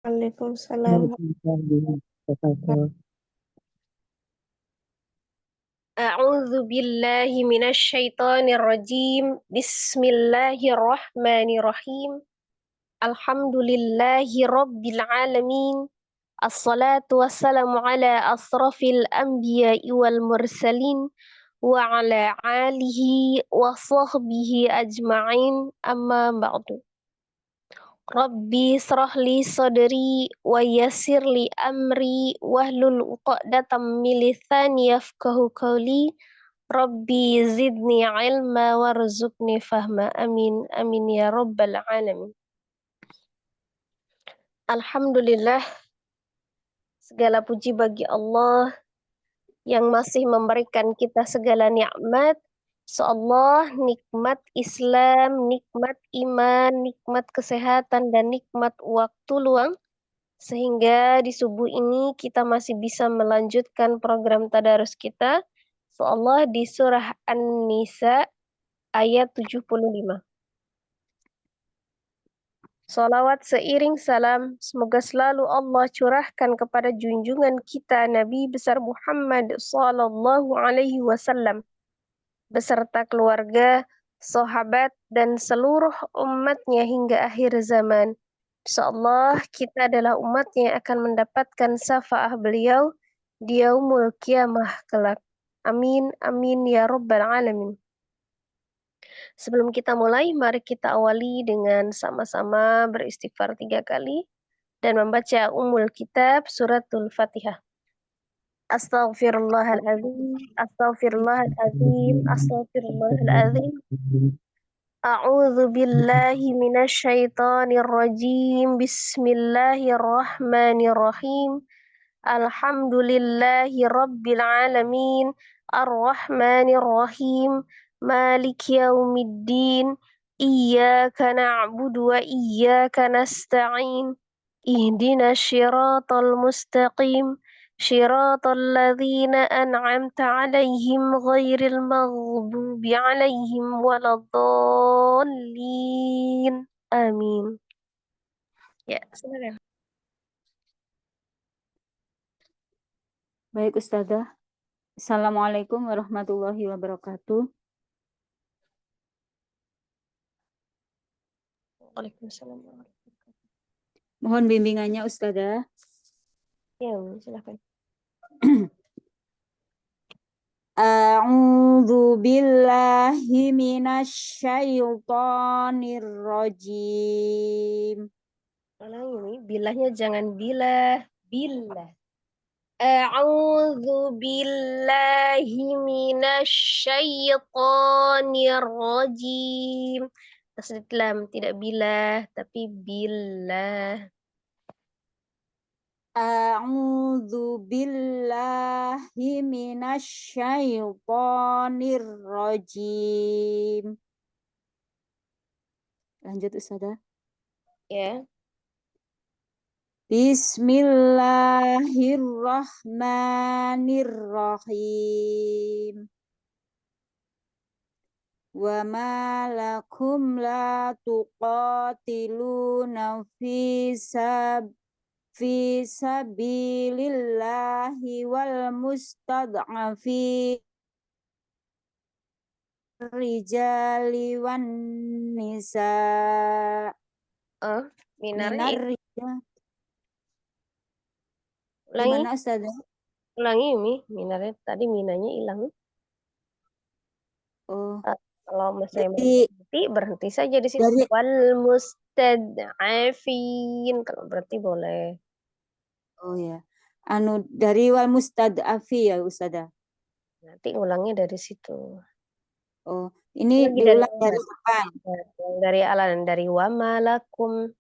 Waalaikumsalam. A'udzu billahi minasy syaithanir rajim. Bismillahirrahmanirrahim. Alhamdulillahi rabbil alamin. Assalatu wassalamu ala asrafil anbiya'i wal mursalin wa ala alihi wa sahbihi ajma'in, amma ba'du. Rabbi srahli sadri wa yassirli amri wahlul 'uqdatam min lisani yafqahu qawli. Rabbi zidni ilma warzuqni fahma. Amin amin ya rabbal alamin. Alhamdulillah, segala puji bagi Allah yang masih memberikan kita segala nikmat. Allah, nikmat Islam, nikmat iman, nikmat kesehatan, dan nikmat waktu luang. Sehingga di subuh ini kita masih bisa melanjutkan program tadarus kita. Allah di surah An-Nisa ayat 75. Salawat seiring salam, semoga selalu Allah curahkan kepada junjungan kita Nabi besar Muhammad sallallahu alaihi wasallam beserta keluarga, sahabat, dan seluruh umatnya hingga akhir zaman. Insyaallah kita adalah umat yang akan mendapatkan syafaat beliau di yaumul kiamah kelak. Amin amin ya rabbal alamin. Sebelum kita mulai, mari kita awali dengan sama-sama beristighfar 3 kali dan membaca Ummul Kitab suratul Fatihah. Astaghfirullahaladzim, astaghfirullahaladzim, astaghfirullahaladzim. A'udzu billahi minasyaitonir rajim. Bismillahirrahmanirrahim. Alhamdulillahi rabbil alamin. Ar-Rahmanir Rahim. Maliki yaumiddin. Iyyaka na'budu wa iyyaka nasta'in. Ihdinas syiratal mustaqim. Syiratal ladzina an'amta 'alaihim ghairil maghdubi 'alaihim waladdallin. Amin. Ya, silakan. Baik Ustazah. Assalamualaikum warahmatullahi wabarakatuh. Waalaikumsalam. Mohon bimbingannya Ustazah. Ya, silakan. A'udzu billahi minasyaitonir rajim. Ini bilahnya jangan bilah, billah. A'udzu billahi minasyaitonir rajim. Tasdid lam, tidak bilah tapi billah. A'udzu billahi minasyaitonir rajim. Lanjut Ustazah. Ya. Bismillahirrahmanirrahim. Wa ma lakum la tuqatiluna fi sabilillahi wal mustad'afi rijali wan nisa. Minar rijal. Gimana Ustazah? Ulangi Mi, minarnya tadi minanya hilang. Oh. Kalau misalnya berhenti saja di situ. Wal mustad'afin, kalau berarti boleh. Oh ya. Dari wal mustad'afi ya Ustazah. Nanti ulangnya dari situ. Oh, ini diulang dari depan. Dari alan, dari wa malakum.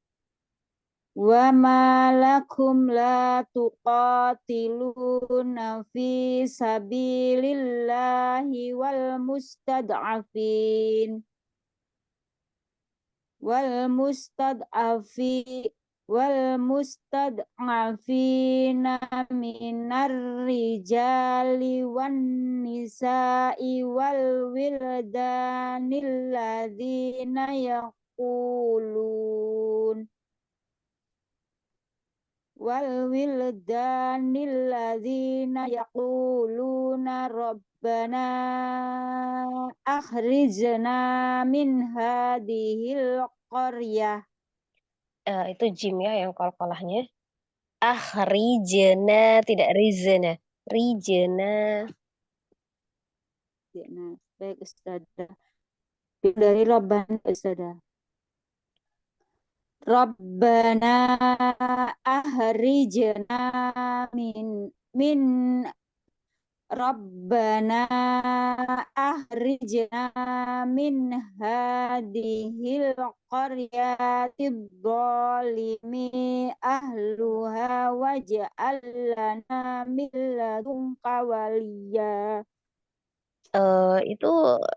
Wa ma lakum la tuqatiluna fi sabilillahi wal mustad'afina minar rijali wan nisa'i wal wildanil ladzina yaqulun wal wildanil ladzina yaquluna rabbana akhrijna min hadhil qaryah. Itu jim ya yang qalqalahnya. Akhrijna, tidak rizna. Rijna. Ya, nah, baik Ustazah. Dari Rabbana Ustazah. Rabbana ahrijna min Rabbana ahrijna min hadhil qaryati dzalimi ahluha waj'al lana min ladunka waliya. Itu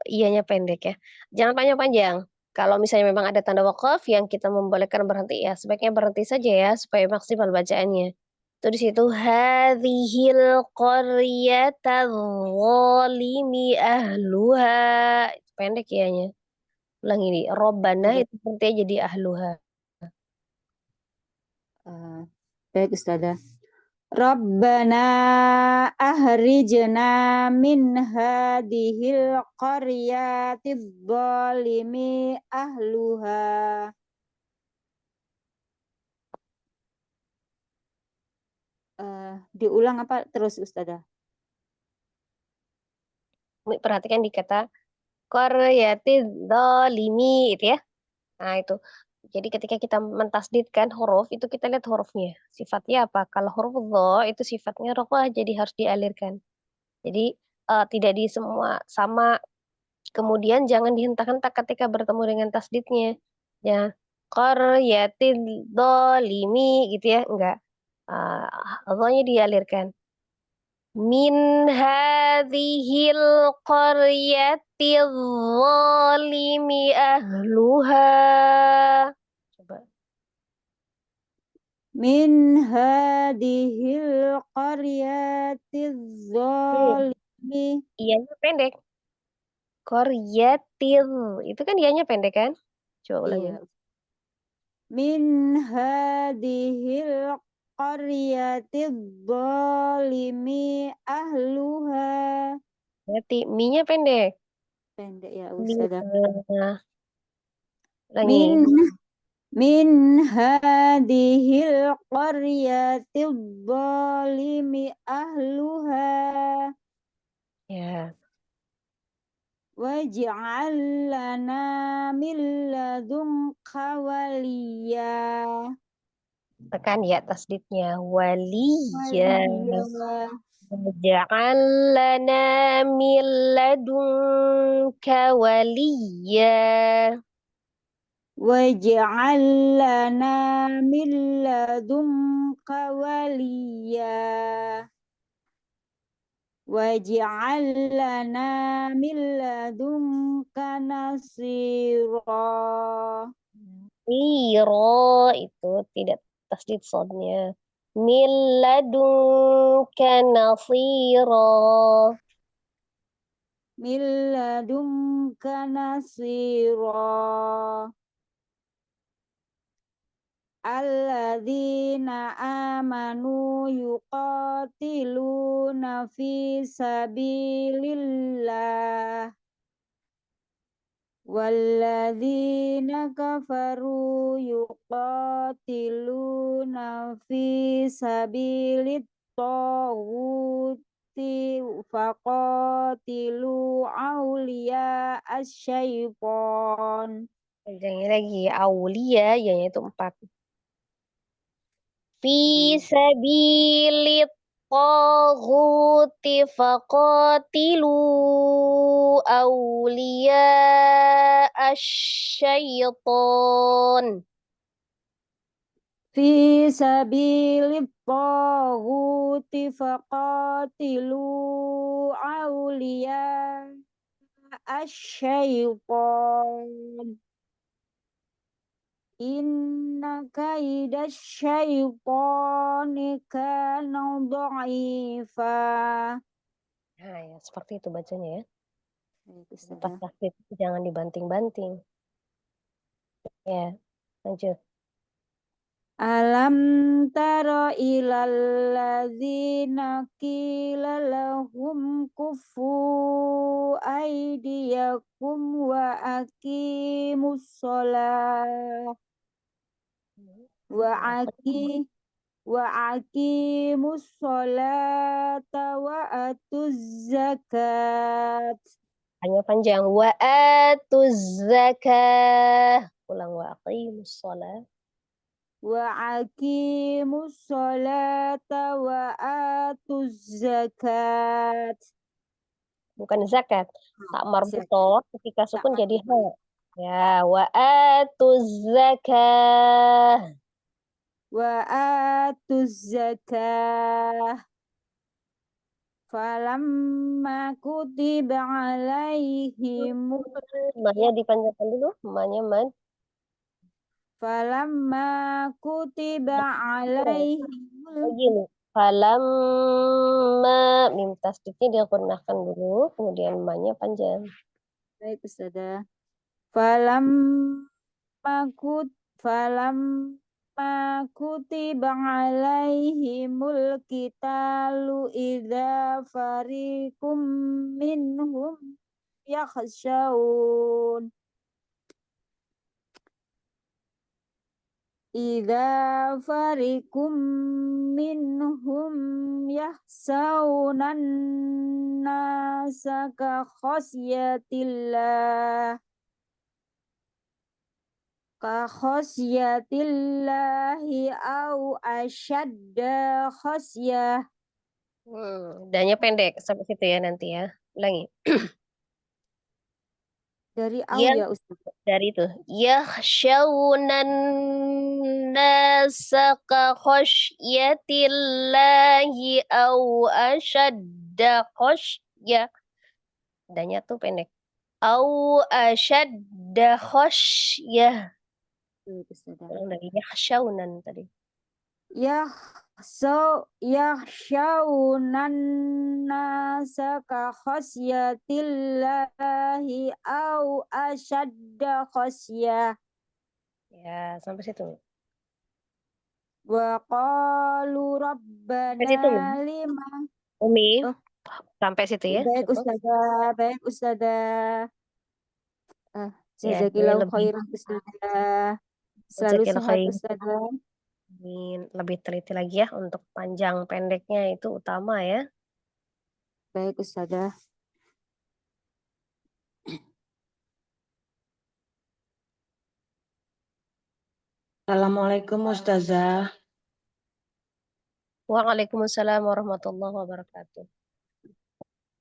ianya pendek ya. Jangan panjang-panjang. Kalau misalnya memang ada tanda wakaf yang kita membolehkan berhenti ya, sebaiknya berhenti saja ya supaya maksimal bacaannya. Itu di situ hadhil qaryata dzalimi ahluha. Itu pendek ianya. Ulang ini. Robbana Ustazah. itu berhenti jadi ahluha. Baik Ustazah. Rabbana ahrijna min hadhil qaryati dzalimi ahluha. Diulang apa terus Ustazah? Perhatikan di kata qaryati dzalimi itu ya. Nah, itu. Jadi ketika kita mentasdidkan huruf, itu kita lihat hurufnya. Sifatnya apa? Kalau huruf dho itu sifatnya rokoh, jadi harus dialirkan. Jadi tidak di semua sama. Kemudian jangan dihentak-hentak ketika bertemu dengan tasdidnya. Ya, qaryatin dolimi gitu ya, enggak. Dho-nya dialirkan. Min hadhil qaryati zalimi ahluha. Coba. Min hadhil qaryati dzalimi. Iyanya pendek. Koryatil. Itu kan ianya pendek kan? Coba ulangin. Iya. Min hadhil qaryati dzalimi ahluha. Berarti mi-nya pendek. Pendek ya Mi. Ustazah. Ulangi. Min min hadhil qaryati dzalimi ahluha Ya, waj'al lana min ladunka waliya. tekan ya tasdidnya. Waliya. Waliya. Waj'al lana min ladunka waliya. Waj'al lana min ladunka waliya. Waj'al lana min ladunka nasira. Siro itu tidak tasdid sodnya. Min ladunka nasira. Min ladunka nasira. Alladzina amanu yuqatiluna fi sabilillah. Walladzina kafaru yuqatiluna fi sabilit taghuti faqatilu awliya asyaiton. Panjangnya lagi. Aulia, ianya itu 4. Fi Hmm. sabilit taghuti faqatilu awliya asyaiton. Fi sabilit taghuti faqatilu awliya asyaiton. Inna kaida syaitoni kana dha'ifa. Nah, ya, seperti itu bacanya ya. Baik, Pas Ustazah. tasdid jangan dibanting-banting. Ya, lanjut. Alam tara ilal ladzina qila lahum kufu aydiyakum wa aqimus shalah wa aqi wa aqimus sholata wa atuz zakat Hanya panjang. Wa atuz zakah. Ulang wa aqimus shalah. wa aqimus sholata wa atuz zakat. Bukan zakat. Tak Zakat. marbutoh ketika Tak sukun jadi ha. marbutoh ya. Ya, wa atuz zakah. Wa atuz zakah. Falamma kutiba alaihimul Mahnya dipanjangkan dulu. Mahnya mad. falamma kutiba alaihimul Lagi nih. Falamma mim tasdidnya dikunahkan dulu, kemudian mahnya panjang. baik Ustazah. Falamma kut falamma kutiba alaihimul qitalu idza fariqum minhum yakhshawun idza fariqum minhum yahsawnan nasa ka khasyatillah khasyatillahi au asyadda khasyah. Danya pendek sampai situ ya nanti ya. Ulangi. Dari au Ya ya Ustaz. dari itu. Yakhshawunan nasa ka khasyyatillahi au asyadda khasyah. Danya tuh pendek. Au asyadda khasyah. Ustazah. Ulang dari yakhshawunan tadi. Yakhshawunan nasa ka khasyatillahi au asyadda khasyah. Ya, sampai situ. Wa qalu Sampai rabbana situ. lima. Umi, Oh, sampai situ ya. baik Cukup. Ustazah, baik Ustazah. Ah, Ya, ini jazakillahu lebih khairan Ustazah. Selalu jazakillah sehat khair. Ustazah. Ini lebih teliti lagi ya untuk panjang pendeknya itu utama ya. Baik Ustazah. Assalamualaikum Ustazah. Waalaikumsalam warahmatullahi wabarakatuh.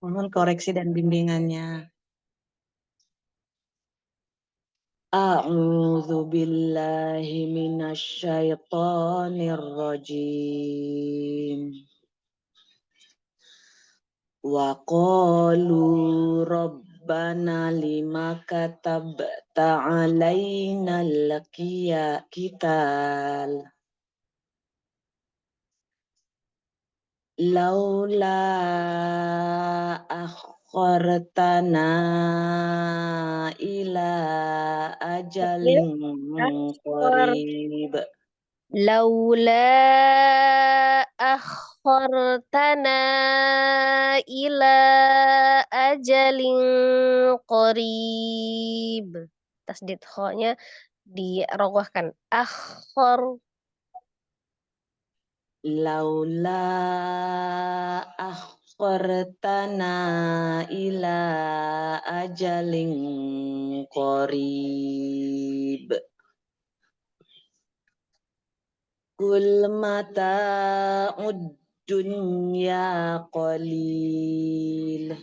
Mohon koreksi dan bimbingannya. A'udzu billahi minasyaitonir rajim. Wa qalu rabbana lima katabta alaina qital laula akhartana ila Takbir. ajalin Akhir. qarib. Laula akhartana ila ajalin qarib. Tasdid kho-nya dirogohkan. Akhor. Laula akhartana ila ajalin qarib. Kul mata'ud dunya qalil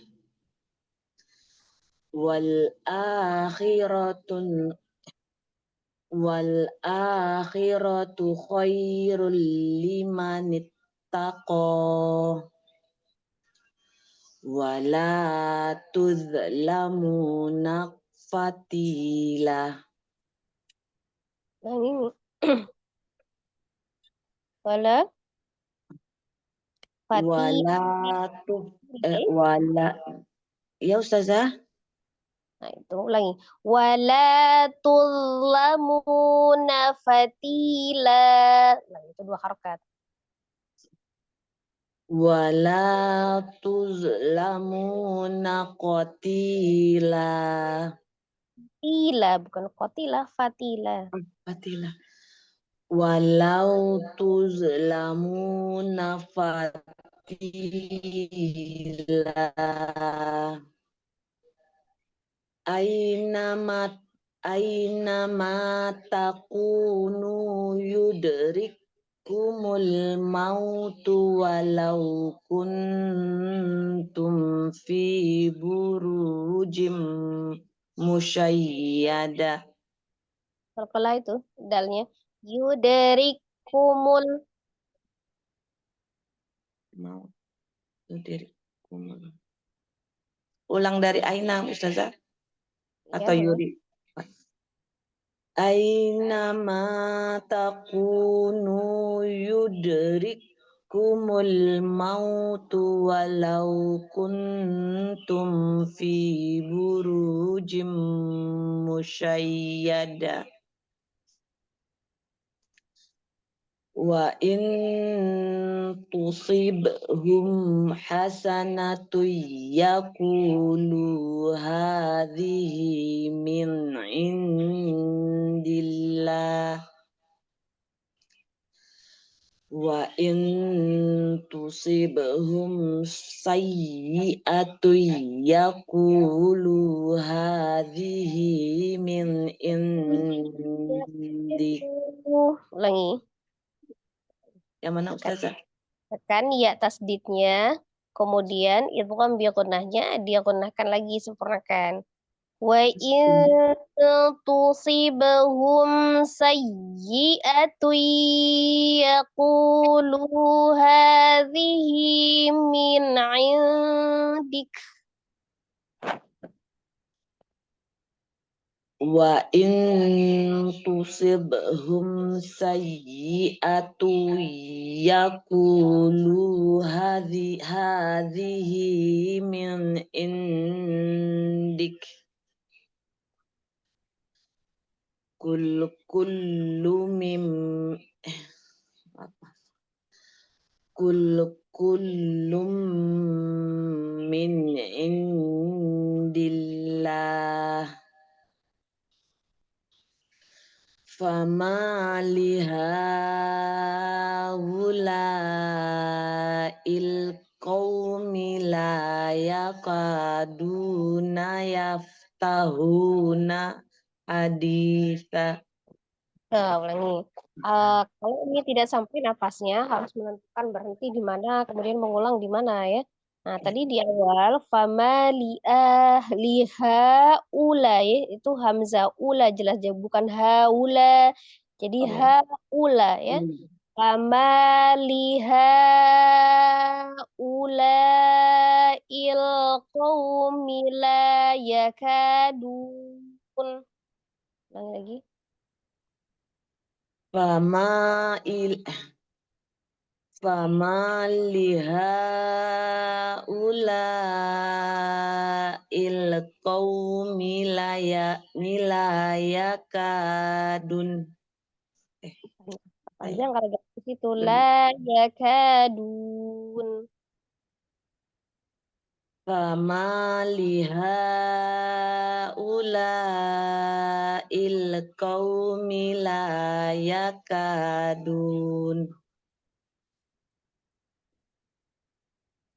wal akhiratun khairul liman ittaqa wala tuzlamuna fatila. Nah ini. Wala fati. Wala tu wala ya Ustazah. Nah, itu ulangi. Wala tuzlamuna fatila. Nah, itu 2 harokat. Wala tuzlamuna qatila. Fatila, bukan qatila, fatila. Fatila. Walau tuzlamuna fatila. Aina takunu yudrikumul mautu walau kuntum fi burujim musyayyada. Kalau itu dalnya yuderikumul. Mau yudrikumul. Ulang dari aina, Ustazah, atau Ya, Yuri. Aina takunu yudrikumul mautu walau kuntum fi burujim musyayyada. Wa in tusibhum hasanatu yaqulu hadhihi min indillah wa in tusibhum sayyi'atu yaqulu hadhihi min indik. Ulangi. Yang mana Ustazah? Tekan ya tasdidnya, kemudian idgham bi gunnahnya dia gunnahkan lagi, sempurnakan. Wa in tusibhum sayyi'atun yaqulu hadhihi min 'indik. Wa in tusibhum sayyi'atu yaqulu hadhihi min indik. Kullu min indillah. Fama lihaula'il qaumi la yakaduna yaftahuna haditha. Ulangi. Kalau ini tidak sampai nafasnya, harus menentukan berhenti di mana, kemudian mengulang di mana ya. Nah, tadi di awal fama liha ula ya, itu hamzah ula jelas bukan haula. Jadi haula ya. Fama liha ula il qaumi la yakadun. Ulangi lagi. Fama lihaula'il qaumi la yakadun. Panjang kalau di situ la yakadun. Fama lihaula'il qaumi la yakadun.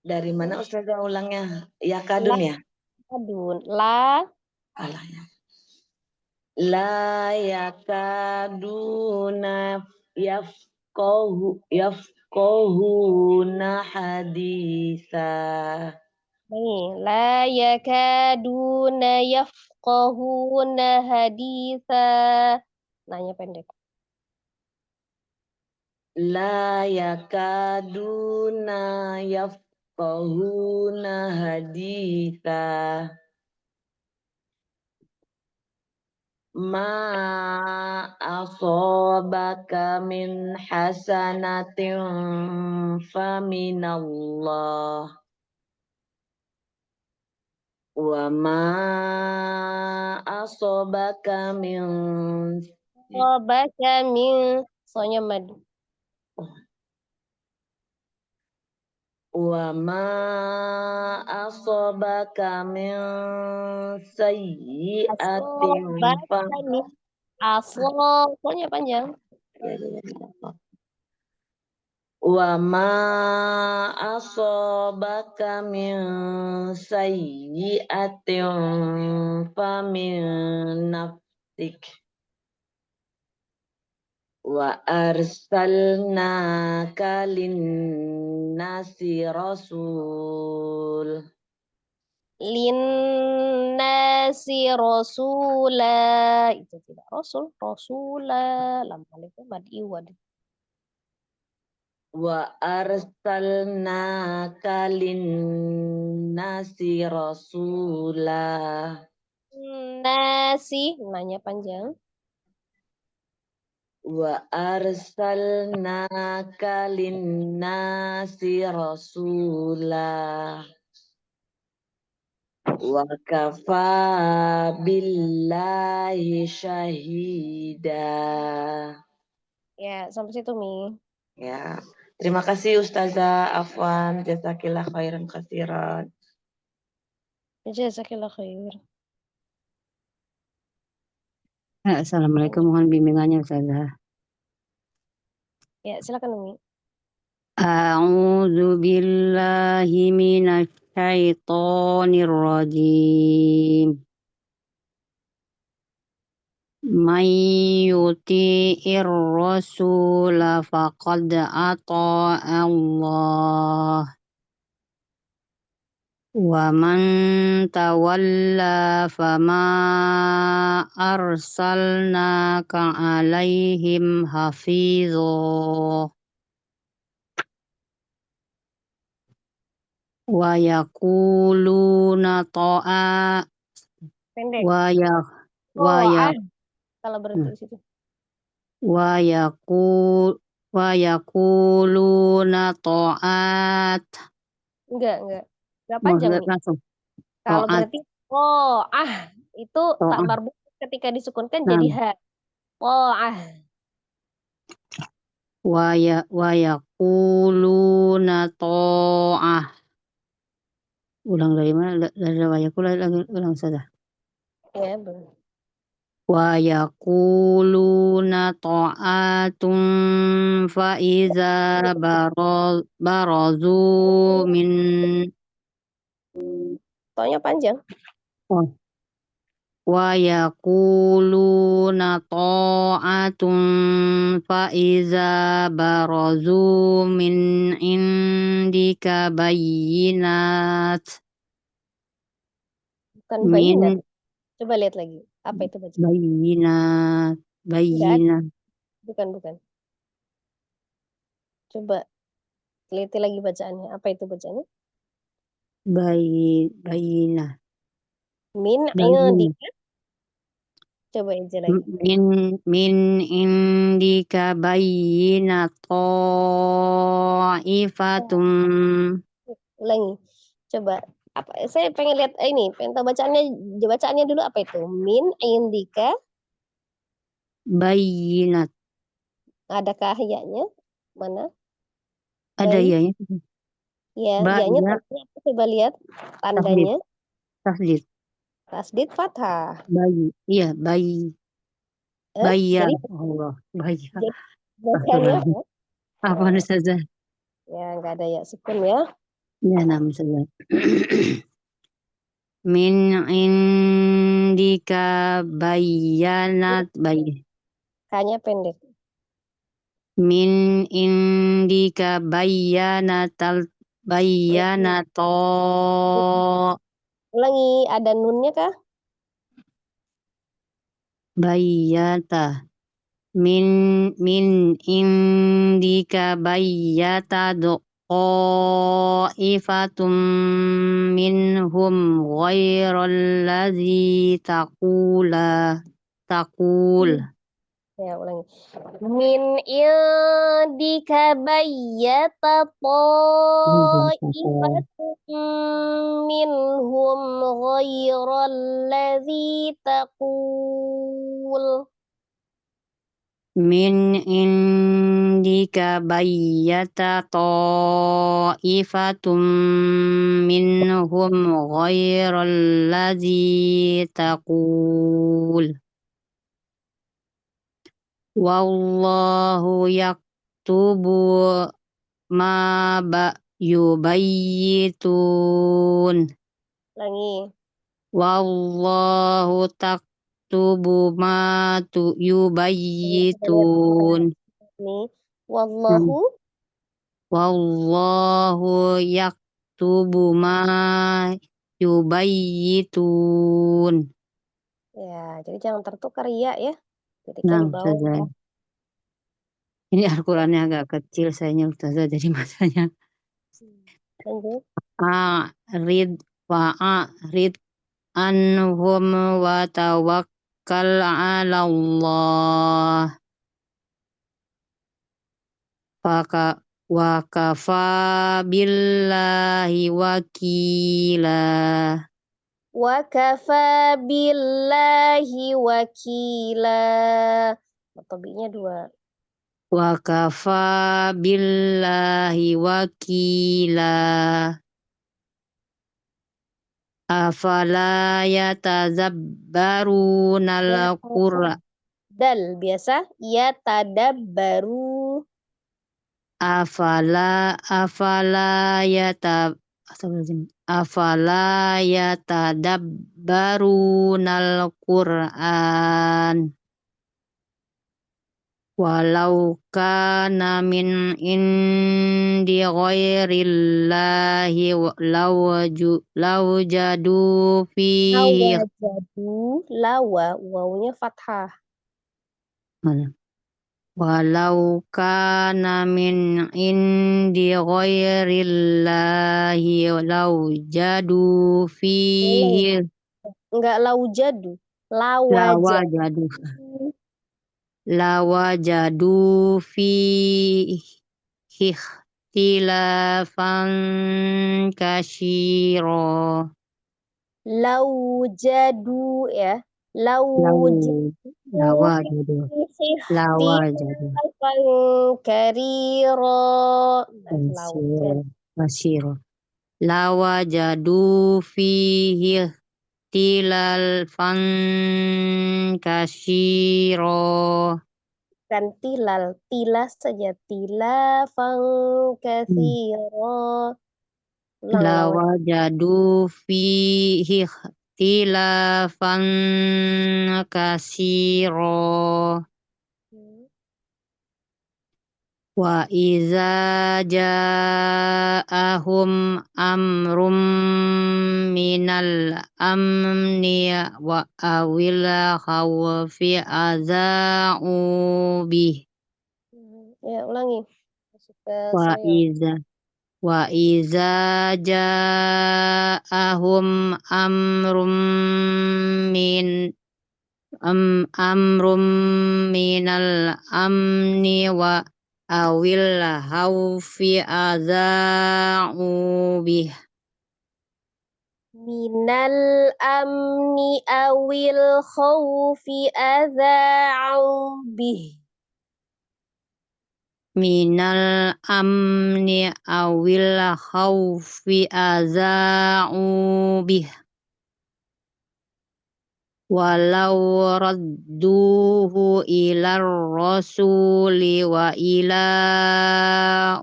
Dari mana Ustazah ulangnya? Yakadun ya? Yakadun. La Alah ya. La yakaduna yafqahuna haditha. nih, la yakaduna yafqahuna haditha. Nanya pendek. La yakaduna yafqahuna haditha. Ma asabaka min hasanatin faminallah. Wa ma asobaka min Sobaka min. Soalnya mad. wa ma asobaka min sayyi'atin fa Asobaka min. Aso. Soalnya panjang. wa ma asobaka min sayyi'atin fa min nafsik wa arsalnaka linnasi rasul Linnasi rasula. Itu tidak rasul. Rasula. Lam alifnya mad iwad. wa arsalnaka linnasi rasula Nasi. Nanya panjang. wa arsalnaka linnasi rasula wa kafa billahi syahida. Ya, sampai situ, Mi. Ya, terima kasih Ustazah Afwan, jazakillah khairan katsiran. Jazakillah khair. Assalamualaikum, mohon bimbingannya Ustazah. Ya, silakan, Mi. A'udzu billahi minasy syaithanir rajim. May yuti'ir rasula faqad ata'a Allah. Wa man tawalla fama arsalnaka alaihim hafizah. Wa yaquluna ta'a Pendek. wa ya wa Oh, ya kalau berhenti di situ. wa yaqul wa yaquluna ta'at. Enggak. Enggak panjang, Mi. Langsung Kalau ta'at berarti itu tak ta'at. marbut ketika disukunkan Nah, jadi ha. wa yaquluna ta'ah. Ulang dari mana? Dari wa yaqulu ulang saja. Ya, benar. Wa yaquluna ta'atun fa iza barazu min Soalnya panjang. wa yaquluna ta'atun fa iza barazu min indika bayyinat Bukan min bayinat. Coba lihat lagi. Apa itu baca? bayyinat Enggak ada. bayyinat Bukan. Coba teliti lagi bacaannya. Apa itu bacaannya? bayyinat Min bayyinat indika. Coba aja lagi. min indika bayyinat ta'ifatum. Ulangi. Coba. Apa? Saya pengen lihat ini. Pengen tahu bacaannya dulu apa itu? Min indika. Bayyinat Adakah ya-nya? Mana? ada Bayi. ya Ya, ba ya-nya ya tandanya apa? Coba lihat tasdid tandanya. tasdid Tasdid fathah. bayi iya bayi bayya Jadi Allah bayya jadi bacaannya apa? apa Nah, saja ya nggak ada ya sukun ya. ya nama saja min indika bayyanat Kayaknya pendek. min indika bayyanato Ulangi, ada nunnya kah? bayyata min indika bayyata ifatum minhum ghairal ladzi taqul Ya, ulangi. Min indika bayyata ta'ifatun minhum ghairal ladzi taqul. Min indika bayyata ta'ifatum minhum ghairal ladzi taqul. Wallahu yaktubu ma yubayyitun. Ulangi. Wallahu taktubu ma yubayyitun. Nih. Wallahu. Wallahu yaktubu ma yubayyitun. Ya, jadi jangan tertukar ya. Ketika Nah, di bawah. Ustazah. Ini Al-Qurannya agak kecil sayangnya Ustazah, jadi masanya Lanjut. a'rid wa'arid anhum wa tawakkal 'ala Allah. Wa kafa billahi wakila. Wa kafa billahi wakila. Tobinya 2. Wa kafa billahi wakila. Afala yatazabbaruna al-Qur'an. Dal biasa ya tadabbaru. Afala yatadabbaruna al-Qur'an. Walau kana min indi ghairillahi lawjadu fi Lawa wawunya fathah. walau kana min indi ghairillahi lawjadu fihi Enggak laujadu. lawajadu fihi ikhtilafan katsira. Laujadu ya. Laujadu Lawajadu ikhtilafan karira. Basiro. Lawajadu fihi ikhtilafan katsira. Kan tilas saja tilafan katsira. Lawajadu fihi ikhtilafan katsira. Wa iza ja'ahum amrum minal amni wa awil khawfi adza'u bih. Ya, ulangi. Wa iza ja'ahum amrum minal amni wa awil khawfi adza'u bih. Minal amni awil khawfi adza'u bih. Minal amni awil khawfi adza'u bih. Walau radduhu ilar rasuli wa ila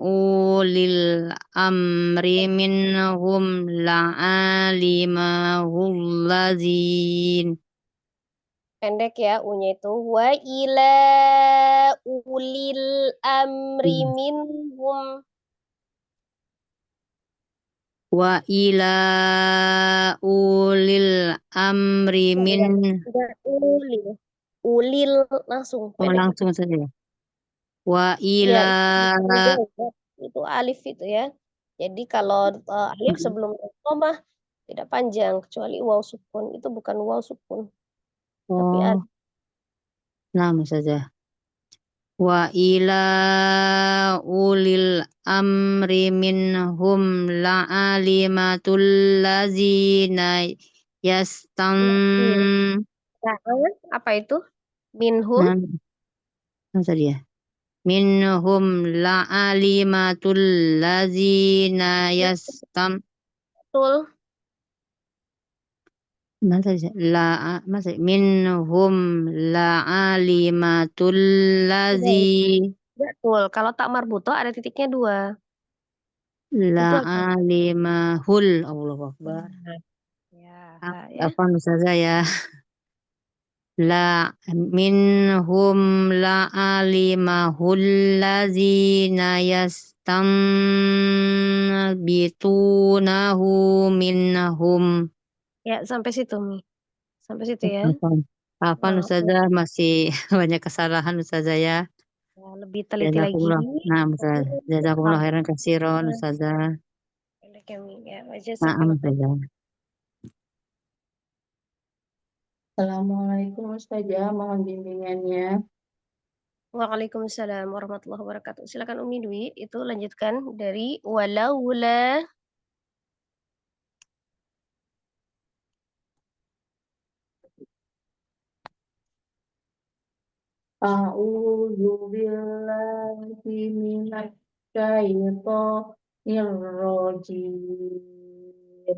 ulil amri minhum la'alimahu allazin. Pendek ya, unya itu wa ila ulil amri minhum. Wa ila ulil amri Ulil langsung pendek. langsung saja. Wa ila itu alif itu ya. Jadi kalau alif sebelum dhammah tidak panjang kecuali waw sukun. Itu bukan waw sukun. Tapi alif. Lama saja. wa ila ulil amri minhum la'alimatul lazina yastam Apa itu? Minhum. nah, masa dia minhum la'alimatul lazina Ya, yastam betul. masa minhum la'alimatul Tidak, lazi betul. Kalau tak marbuto ada titiknya 2. Itu apa? la'alimahul Allah Akbar. Nah, ya, ya. Apa Ustazah ya? La minhum la alimahul lazina yastambitunahu minhum. Ya, sampai situ, Mi. Sampai situ ya. Apa Nah, Ustazah masih banyak kesalahan Ustazah ya. ya, lebih teliti lagi. Jazakumullah. Nah, Ustazah. Jazakumullah khairan katsiran Alhamdulillah. Ustazah. Pendek ya, Mi. Ya, Maaf jazakallah khair. Ustazah. Assalamualaikum Ustazah, mohon bimbingannya. Waalaikumsalam warahmatullahi wabarakatuh. Silakan Umi Dwi, itu lanjutkan dari walaula. A'udzu billahi minasy syaithanir rajim. Ya.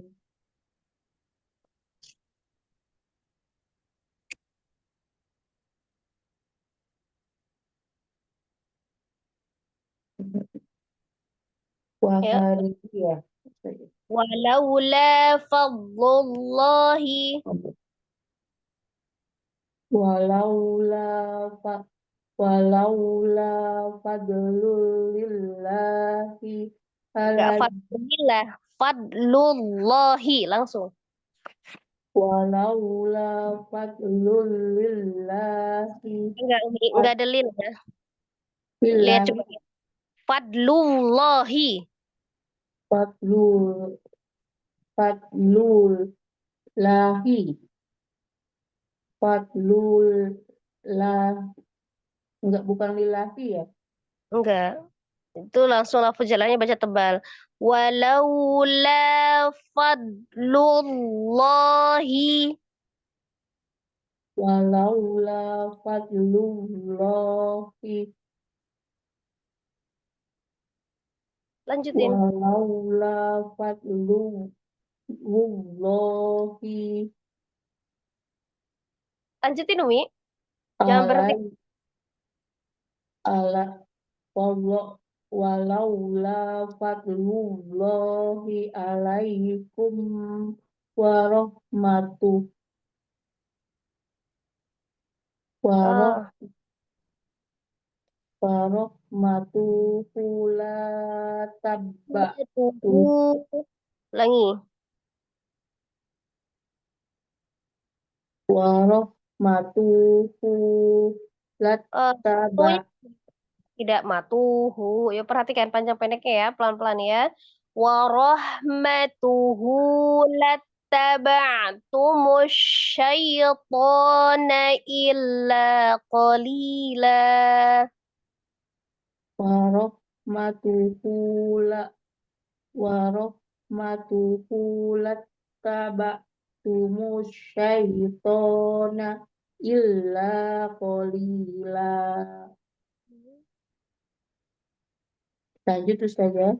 Wahariyah. Walaula fadlullahi. Walaula fa walaula fadlulillahi Enggak, ala fadlillah. Fadlullahi. Langsung. walaula fadlulillahi Enggak, Umi. Enggak ada lin ya. Lihat billahi coba. Fadlullahi. fadlul fadlul lahi fadlul lah enggak bukan lillahi ya. Enggak. Itu langsung lafaz jalannya baca tebal. Walaula fadlullahi. Walaula fadlullahi Lanjutin. walaula fadlullahi Lanjutin Umi. Jangan berhenti. alai ala wallah walaula fadlullahi alaikum warahmatuh warah Ah, warahmatuhu la tabbatu tunggu. Ulangi. warahmatuhu la Eh, tuh tabbatu tidak matuhu. Ya perhatikan panjang pendeknya ya, pelan-pelan ya. Warahmatuhu lattaba'tumus syaitana illa qalila. warahmatuhu la warahmatuhu lattaba'tumu syaitona illa qalila. Lanjut Ustazah.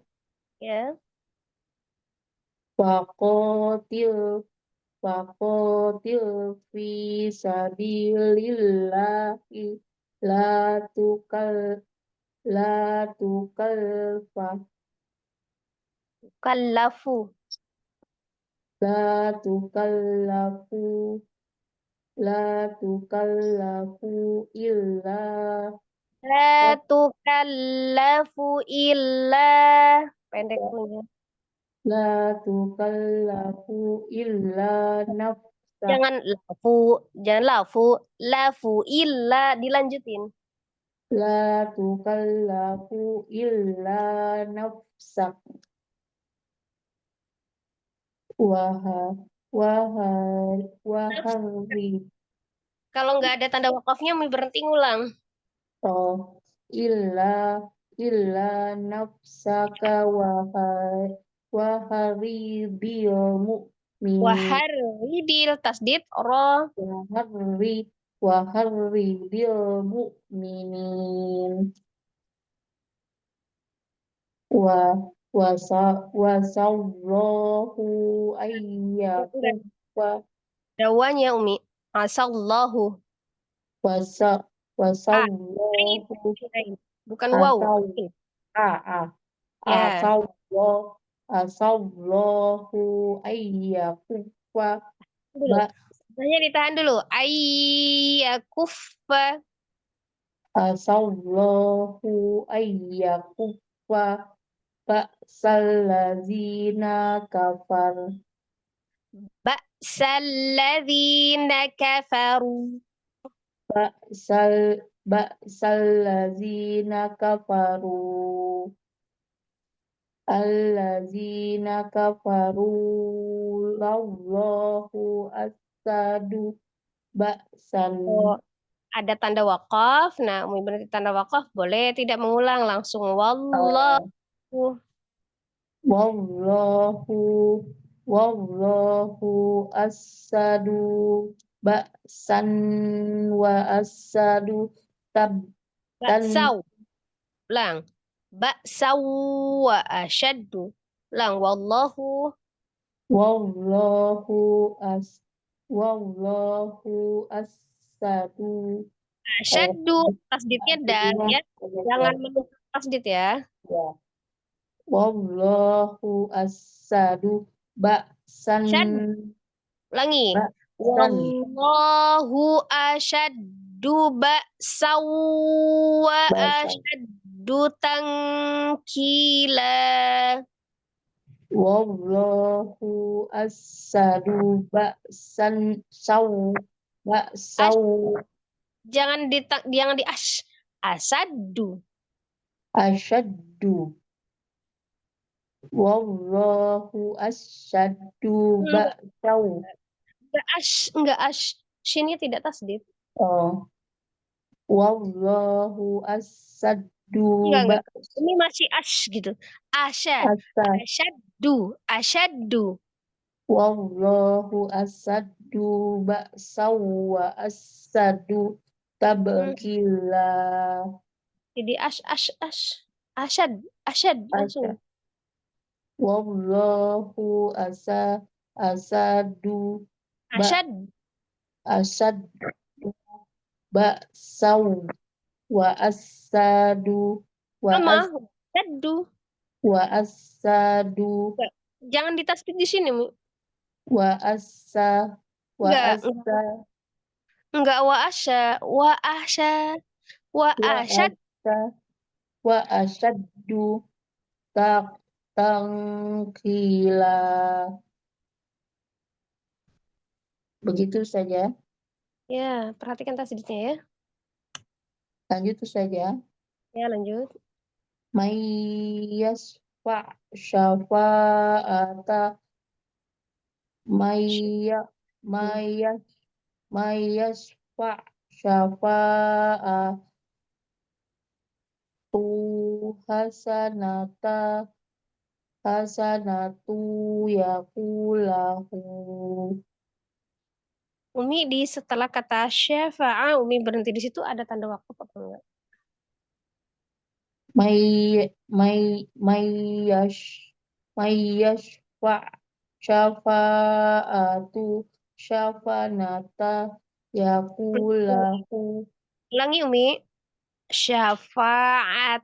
Ya. Waqatil waqatil fi sabilillahi la tukal la tukalfa Kallafu. la tukallafu la tukallafu illa La tukallafu illa. Pendek punya. la tukallafu illa nafsa Jangan lafu, jangan lafu, lafu illa dilanjutin. la tukallafu illa nafsa waha waha wahari Kalau nggak ada tanda wakafnya, mau berhenti ngulang. oh illa nafsaka wa haridil mu'minin Waharidil tasdid ro. wa haridil mu'minin wa sallahu ayyakum Dawanya Umi. Asallahu. wa Ah, sallahu bukan wow. Ya. Asallahu ayyakufa Dulu. Tanya ditahan dulu. Ayyakuffa. asallahu ayyakufa ba'sallazina kafar Ba'salladzina kafaru. ba'sallazina kafaru allazina kafaru lallahu asadu ba'san Oh, ada tanda wakaf. Nah, Umi berarti tanda wakaf boleh tidak mengulang langsung wallahu. wallahu asadu ba'san wa asadu tabtan Ba'sau. Ulang. Ba'sau wa asyaddu. Ulang. Wallahu wallahu asadu asyaddu. Tasdidnya dan ya. Jangan menutup tasdid ya. wallahu asadu ba'san Asyaddu. Ulangi. ba'san Wallahu asyaddu ba'sau wa asyaddu tangkila. wallahu asadu ba'san ba'sau Jangan di asaddu. asyaddu wallahu asyaddu ba'sau Enggak shinnya tidak tasdid. oh wallahu asaddu Enggak. Ini masih gitu. Asyaddu. wallahu asaddu ba'sau wa asadu tabkila Jadi asyad langsung. wallahu asadu Asyad. asadu ba'sau wa asadu Sama. Asyaddu. wa asadu Jangan ditasdid di sini, Mi. wa asa Enggak wa asya. Wa asyad. wa asyaddu tangkila. Begitu saja. Ya, perhatikan tasdidnya ya. Lanjut saja. Ya, lanjut. Mayyasfa syafa'ata mayyasfa syafa'atu hasanatu yakulahu. Umi di setelah kata syafa'a, Umi berhenti di situ ada tanda wakaf apa enggak? Mayyashfa syafa'atu syafanata yakulahu. Ulangi Umi. Syafa'atan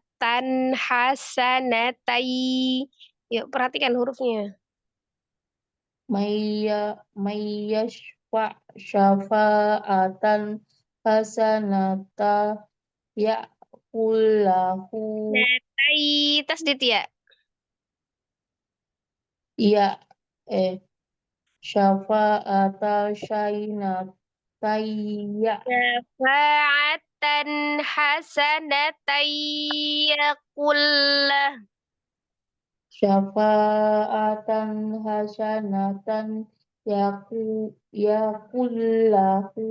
hasanatai. Yuk, perhatikan hurufnya. Mayyashfa syafa'atan hasanata yakulahu. Natai, tasdid ya. Ya, syafa'ata sya'inatai Syafa'atan hasanatai yakullah. syafa'atan hasanatan yakullahu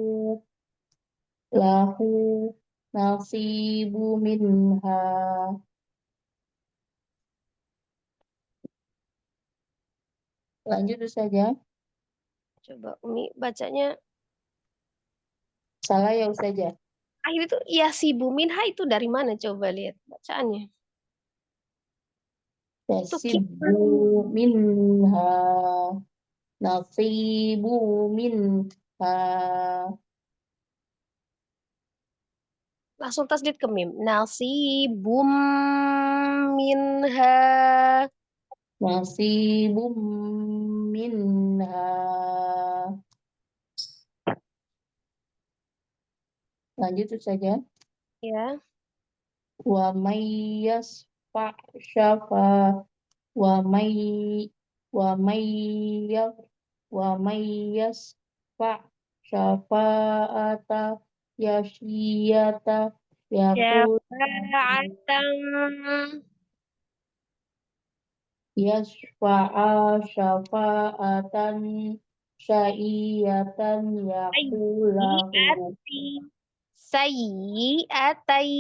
lahu nasibu minha. Lanjut saja. Coba Umi bacanya. Salah ya saja. Akhir itu yasibu minha itu dari mana? Coba lihat bacaannya. Itu Nasibu minha. Nasibu minha. langsung tasdid ke mim. Nasibum minha. Nasibum minha. Lanjut saja. Ya. Wa mayyas fa syafa wa may wa mayyas wa mayyas fa syafa'ata yashiyata yakul Syafa'atan. yasfa'a syafa'atan sya'iyatan yakulahu Sayyi'atai.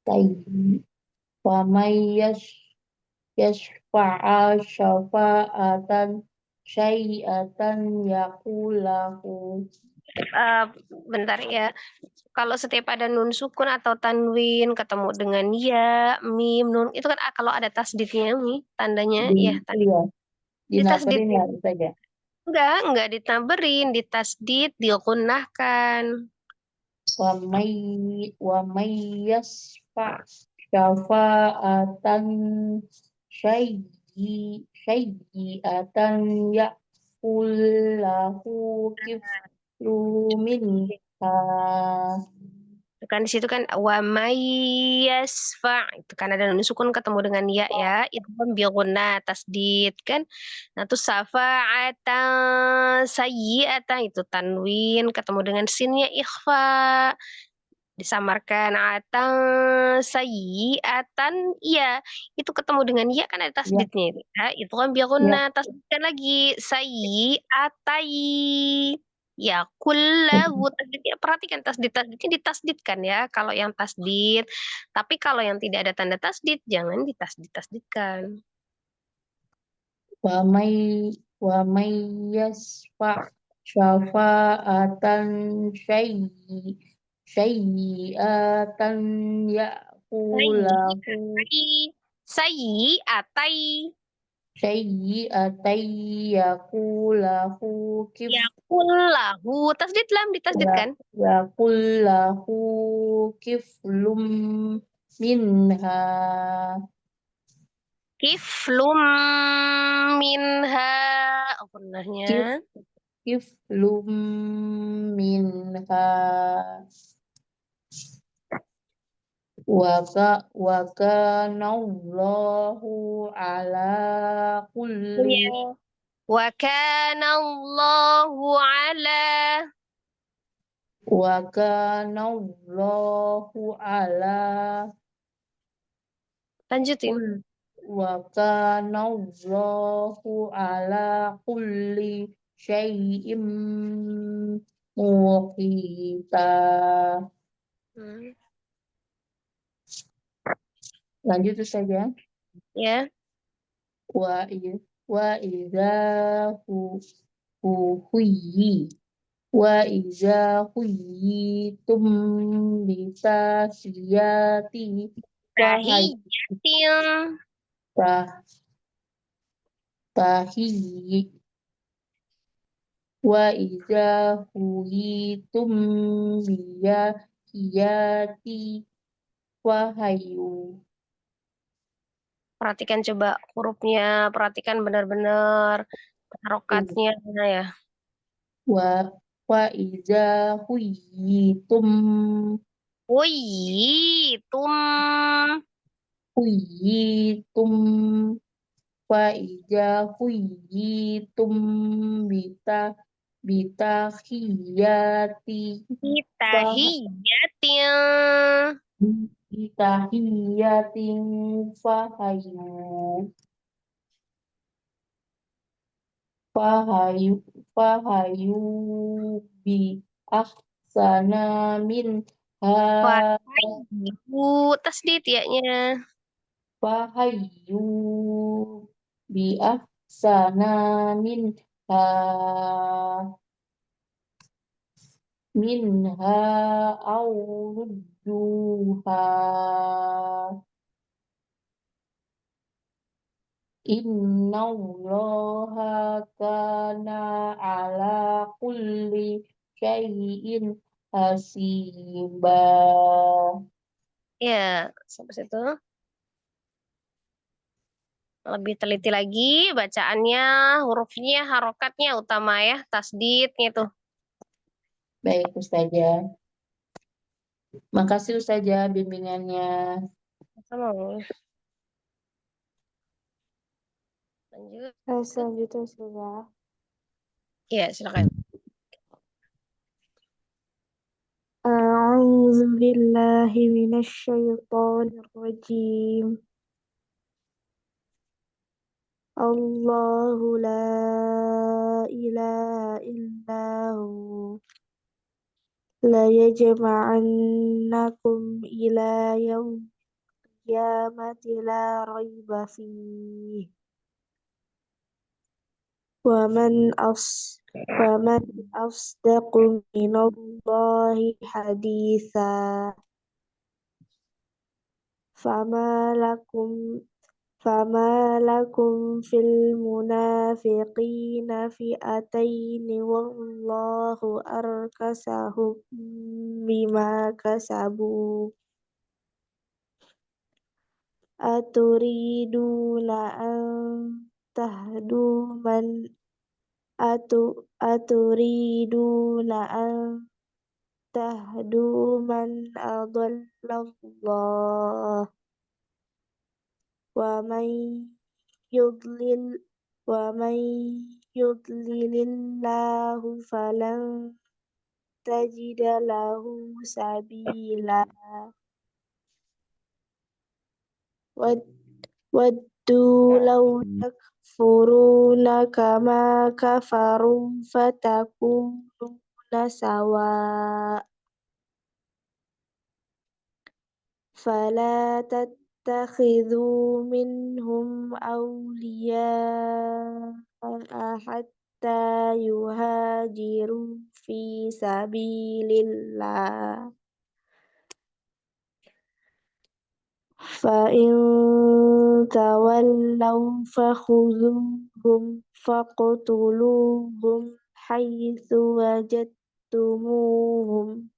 tayyib wa mayyas yasfa'a syafa'atan syai'atan yakulahu. Bentar ya. Kalau setiap ada nun sukun atau tanwin ketemu dengan ya, mim, nun itu kan kalau ada tasdidnya nih tandanya ya tadi. Iya, Di tasdid dinaperin ya saja. enggak ditaberin, ditasdid, digunnahkan. Wa may yasfa syafa'atan syai'atan yakulahu kiflu minha. Itu kan di situ kan wa mayyasfa itu kan ada nun sukun ketemu dengan ya itu kan bioguna tasdid kan. Nah terus safa'atan sayyi'atan itu tanwin ketemu dengan sinnya ikhfa disamarkan atan sayyi'atan iya itu ketemu dengan ya kan ada Ya, tasdidnya itu ya itu kan bioguna ya. tasdidkan lagi sayyi'atai ya kullahu tasdidnya perhatikan tasdidnya ditasdidkan ya kalau yang tasdid tapi kalau yang tidak ada tanda tasdid jangan ditasdidkan. Wa may yasfa syafa'atan syai'atan yakulahu Sayyi'atai syai'atan yakulahu ya kullahu tasdid lam ditasdidkan yakulahu kiflum minha. kiflum minha gunahnya Kiflum minha. Wa kanallahu ala kulli wa kana Allahu ala wa kanallahu ala lanjutin kul wa kanallahu ala kulli syai'im muqita. Hmm, Lanjut saja. ya Wa idza huyi wa idza huyitum bitasiyati fahai tahiyyatin tah tahiyyi wa idza huyitum biyati fahayu. perhatikan coba hurufnya perhatikan benar-benar harokatnya ya Wa idza huyitum woi tum huyitum fa idza huyitum bitahiyati fa tahiyyatin bitahiyatin fahayu fahayu bi ahsana min Fahayyu tasdid ya-nya. Fahayyu bi ahsana minha aw rudduha. Innallaha kana ala kulli syai'in hasiba. Ya, sampai situ. Lebih teliti lagi bacaannya, hurufnya, harokatnya utama ya, tasdidnya tuh. Baik Ustazah. Makasih Ustazah bimbingannya. Sama. Lanjut. Selanjutnya Ustazah. Iya, silakan. أعوذ بالله من الشيطان الرجيم الله لا إله إلا هو ليجمعنكم إلى يوم القيامة لا ريب فيه ومن أصدق من الله حديثا فما لكم في المنافقين فئتين والله أركسهم بما كسبوا أتريدون أن تهدوا من أضل الله ومن يضلل الله فلن تجد له سبيلا ودوا لو تكفرون كما كفروا فتكونون سواء فلا تتخذوا منهم أولياء حتى يهاجروا في سبيل الله فإن تولوا فخذوهم فاقتلوهم حيث وجدتموهم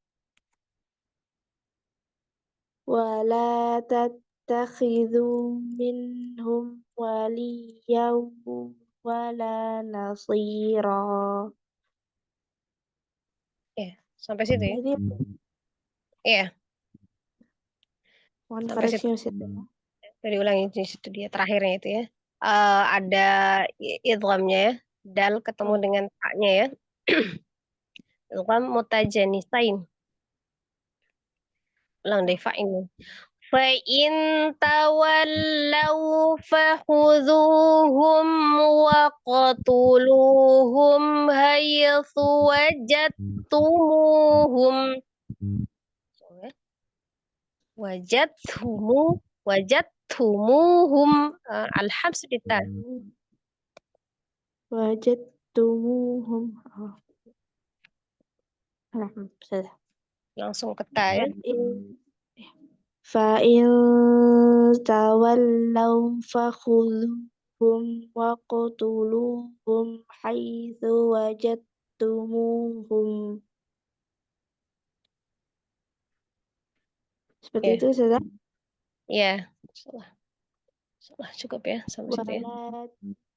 ولا تتخذوا منهم وليا ولا نصيرا. Ya, sampai situ ya. Jadi Iya, mohon sampai situ. koreksi Ustaz. Dari ulangi di situ dia terakhirnya itu ya. Ada idghamnya ya. Dal ketemu dengan taknya ya. Idgham mutajanisain. Ulang deh fa ini. Fa in tawallaw fakhuduhum wa qatuluhum haythu wajadtumuhum. Wajadtumuhum al-habs kita. Wajadtumuhum. Langsung keta ya. فإن تولوا فخذوهم وقتلوهم حيث وجدتموهم. Seperti Ya. itu sudah. Ya, cukup ya sampai situ ya. ولا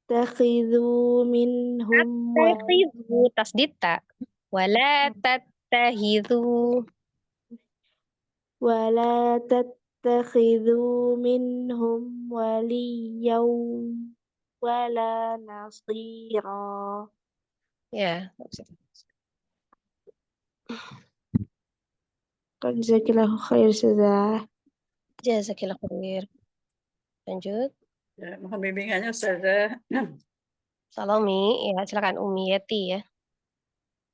تتخذوا منهم Tattakhidhu tasdita. Wala tattakhidhu. ولا تتخذوا منهم وليا ولا نصيرا. Ya, sampai situ. Jazakillahu khair Ustazah. Jazakillah khair. Lanjut. Ya, mohon bimbingannya Ustazah. Salomi, ya silakan Umi Yeti ya.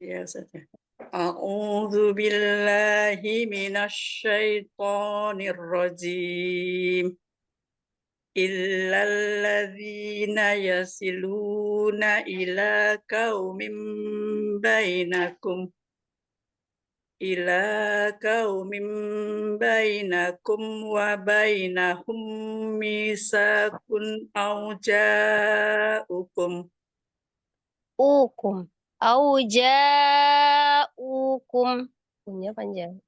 Ya, Ustazah. أعوذ بالله من الشيطان الرجيم إلا الذين يصلون إلى قوم بينكم وبينهم ميثاق أو جاءوكم Au ja'ukum. Punya panjang.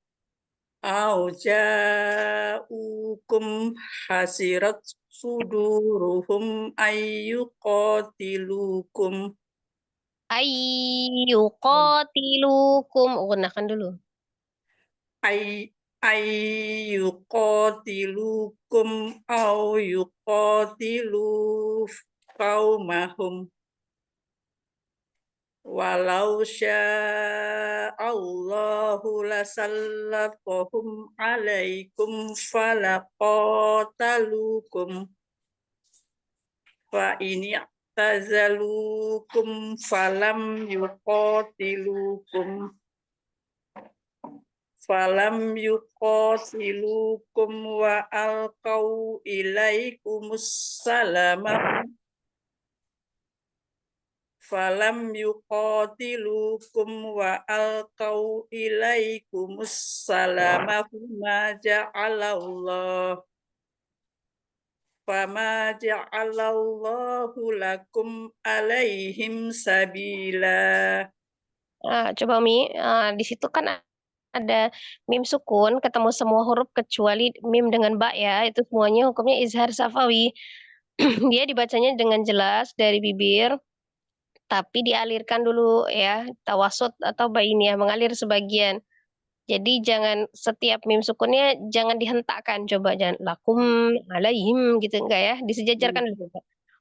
حسرت صدورهم أن يقاتلوكم Ayyuqatilukum. Gunakan dulu. أي يقاتلوكم أو يقاتلوا قومهم ولو شاء الله لسلطهم عليكم فلقاتلوكم فإن اعتزلوكم فلم يقاتلوكم وألقوا إليكم السلام فما جعل الله لكم عليهم سبيلا. Coba Mi, di situ kan ada mim sukun ketemu semua huruf kecuali mim dengan ba ya, itu semuanya hukumnya izhar safawi. Dia dibacanya dengan jelas dari bibir, tapi dialirkan dulu ya, tawasud atau bainiyah, mengalir sebagian. Jadi jangan setiap mim sukunnya jangan dihentakkan, coba jangan lakum alaihim gitu enggak ya, disejajarkan dulu.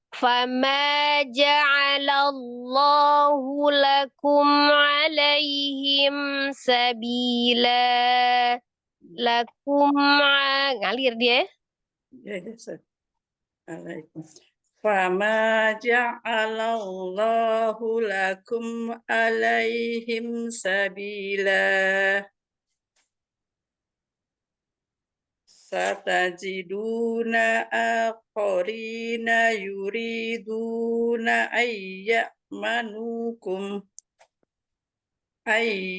فَمَا جَعَلَ اللَّهُ لَكُمْ عَلَيْهِمْ سَبِيلًا. Lakum ngalir dia. فما جعل الله لكم عليهم سبيلا ستجدون آخرين يريدون أن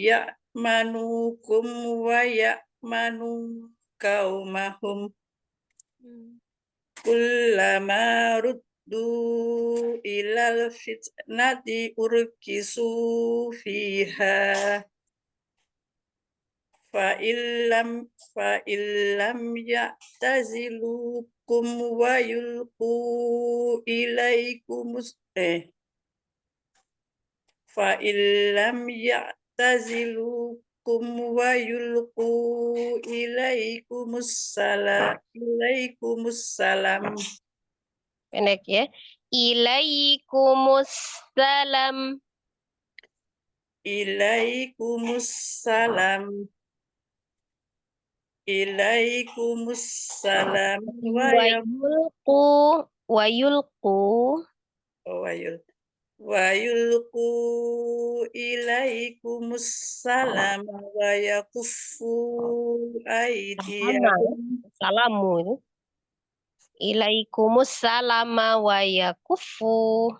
يأمنوكم ويأمنوا قومهم كلما ردوا إلى الفتنة أركسوا فيها فإن لم يعتزلوكم ويلقوا إليكم السلام Pendek ya. Ilaikumussalam. Wayulqu. ويلقوا إليكم السلام ويكفوا أيديهم Salamu itu. Ilaikumussalama wa yakuffu.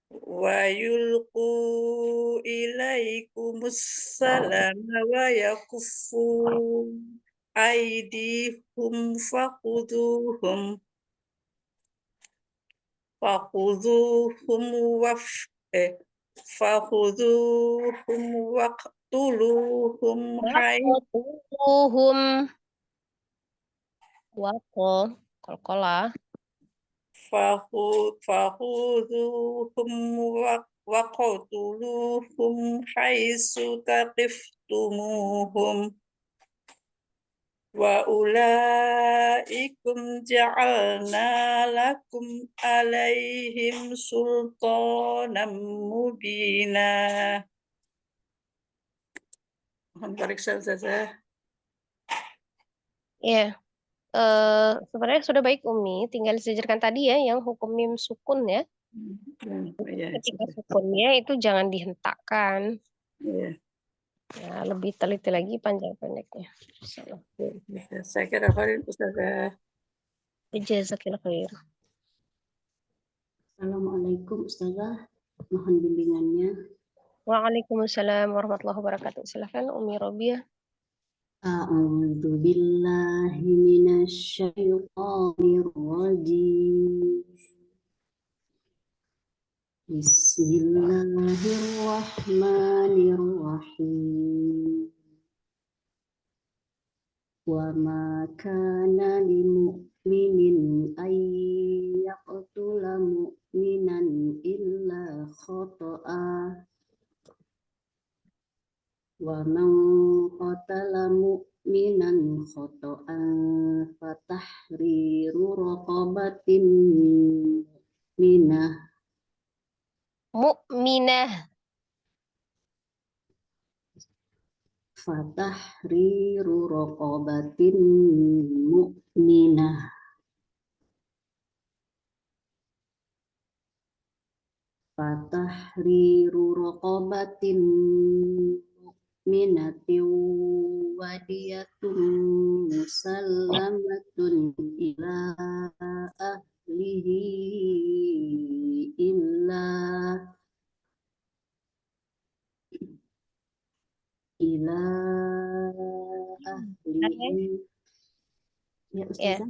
ويلقوا إليكم السلام ويكفوا أيديهم فخذوهم واقتلوهم حيث Waqtuhum. Waqo. Qalqalah. فخذوهم وقتلوهم حيث ثقفتموهم وأولئكم جعلنا لكم عليهم سلطانا مبينا. Ya. Sebenarnya sudah baik Umi, tinggal disejarkan tadi ya yang hukum mim sukun ya. Ketika sukunnya itu jangan dihentakkan. Ya, lebih teliti lagi panjang pendeknya. Saya kira Farid Ustazah. Jazakillah khair. Assalamualaikum Ustazah, mohon bimbingannya. Waalaikumsalam warahmatullahi wabarakatuh. Silakan Umi Robiah. A'udzu billahi minasyaitonir rajim. Bismillahirrahmanirrahim. Wa ma kana lil mu'minin ay yaqtula mu'minan illa khata'a wa man qatala mu'minan khata'an fatahriru raqabatin mu'minah Mukminah. fatahriru raqabatin mu'minah fatahriru raqabatin mu'minatin wadiyatun musallamatun ila ahlihi ila ahlihi. Ya Ustazah.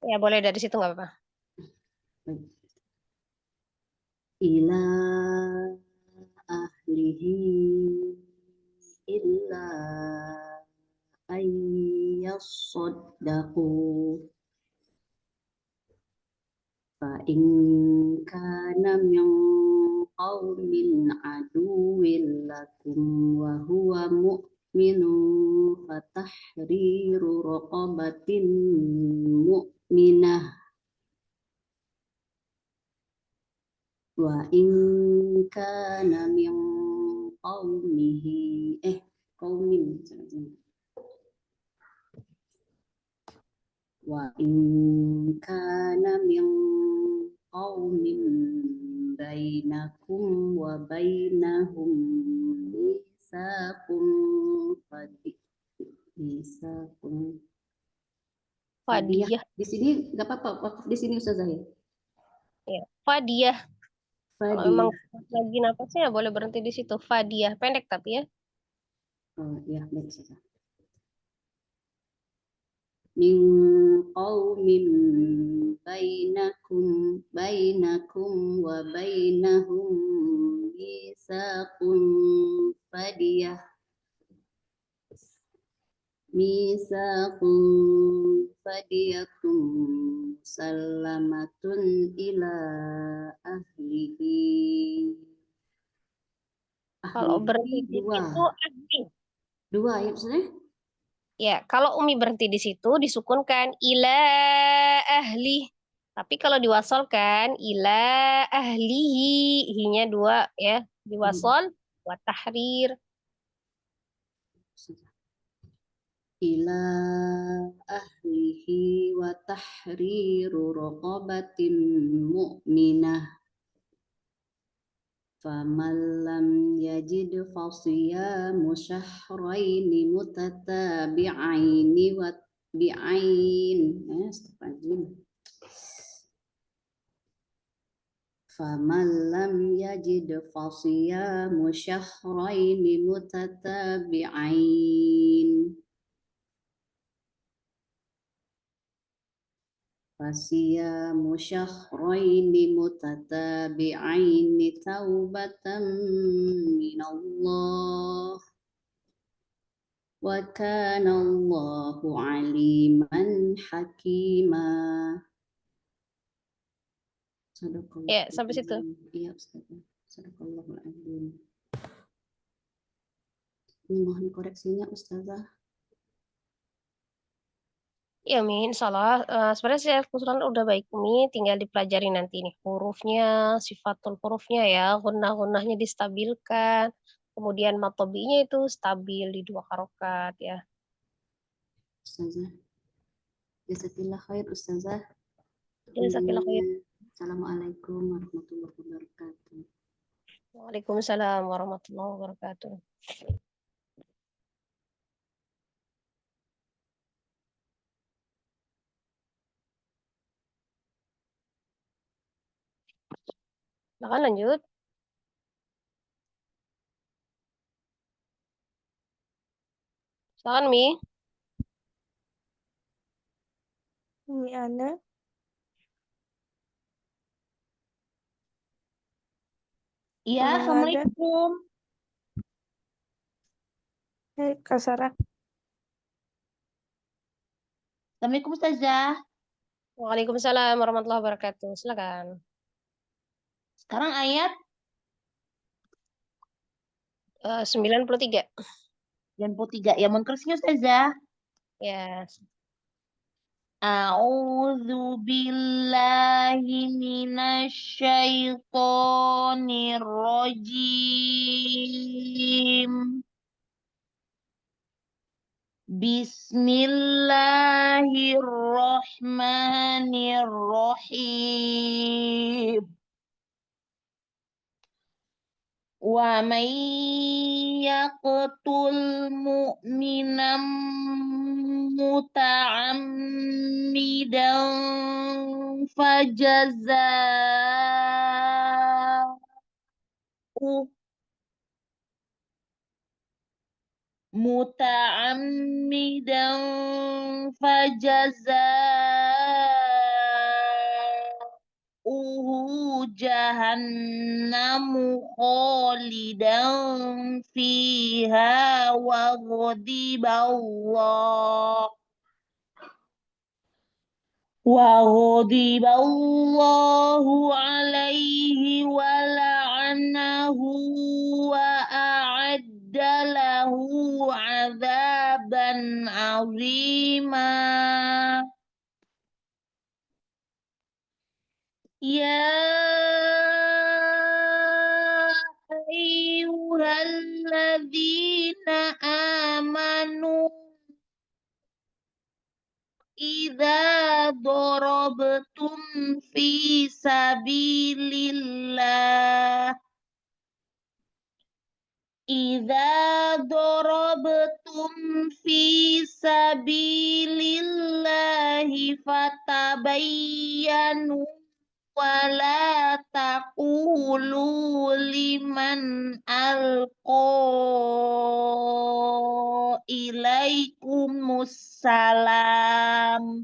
Ya, boleh dari situ nggak apa-apa. Ila ahlihi illa ayyasaddaqu fa in kana min qaumin aduwwin lakum wa huwa mu'minun fatahriru raqabatin mu'minah wa in kana min qaumihi qaumin wa in kana min qaumin bainakum wa bainahum misaqun fadiyah. Di sini nggak apa-apa, wakaf di sini Ustazah ya. Ya, Fadiyah. Kalau memang Fadiyah. lagi napasnya boleh berhenti di situ. Fadiyah pendek tapi ya. Oh ya, baik Ustazah. Min qaumin bainakum wa bainahum misaqun fadiyah fadiyatun sallamatun ila ahlihi. Kalau berhenti di dua situ ahli. ya maksudnya? Ya, kalau Umi berhenti di situ disukunkan ila ahli. Tapi kalau diwasolkan ila ahlihi, hinya dua ya, diwasol wa tahrir. Ila ahlihi wa tahriru raqabatin mu'minah faman lam yajid fasiyamu syahraini mutatabi'aini wa bi'ain faman lam yajid fasiyamu syahraini mutatabi'ain fasiyamu syahraini mutatabi'aini taubatan minallah wa kana Allahu aliman hakima. Ya, sampai situ. Iya Ustazah. Sadaqallahul azim. Mohon koreksinya Ustazah. Ya, Umi, insyaallah. Sebenarnya saya kebetulan udah baik, Umi. Tinggal dipelajari nanti nih hurufnya, sifatul hurufnya ya. Gunnah-gunnahnya distabilkan. Kemudian matobinya itu stabil di 2 harokat ya. Ustazah. Jazakallah khair Ustazah. Jazakallah khair. Assalamualaikum warahmatullahi wabarakatuh. Waalaikumsalam warahmatullahi wabarakatuh. Silakan lanjut. Silakan Mi. Ini Ana. Iya, Kalau nggak ada, Assalamualaikum. Kak Sarah. Assalamualaikum Ustazah. Waalaikumsalam warahmatullahi wabarakatuh. Silakan. Sekarang ayat 93. 93. Ya, mohon korupsinya Ustazah. Ya. A'udzu billahi minasyaitonir rajim. Bismillahirrahmanirrahim. Wa man yaqtul mu'minan muta'ammidan fajaza'uhu jahannamu khalidan fiha wa ghadiballahu alaihi wa la'anahu wa a'adda lahu 'adzaban 'azima. Ya ayyuhalladzina amanu idza darabtum fi sabilillah Idza darabtum fi sabilillahi fatabayyanu wa la taqulu liman alqa ilaikumussalam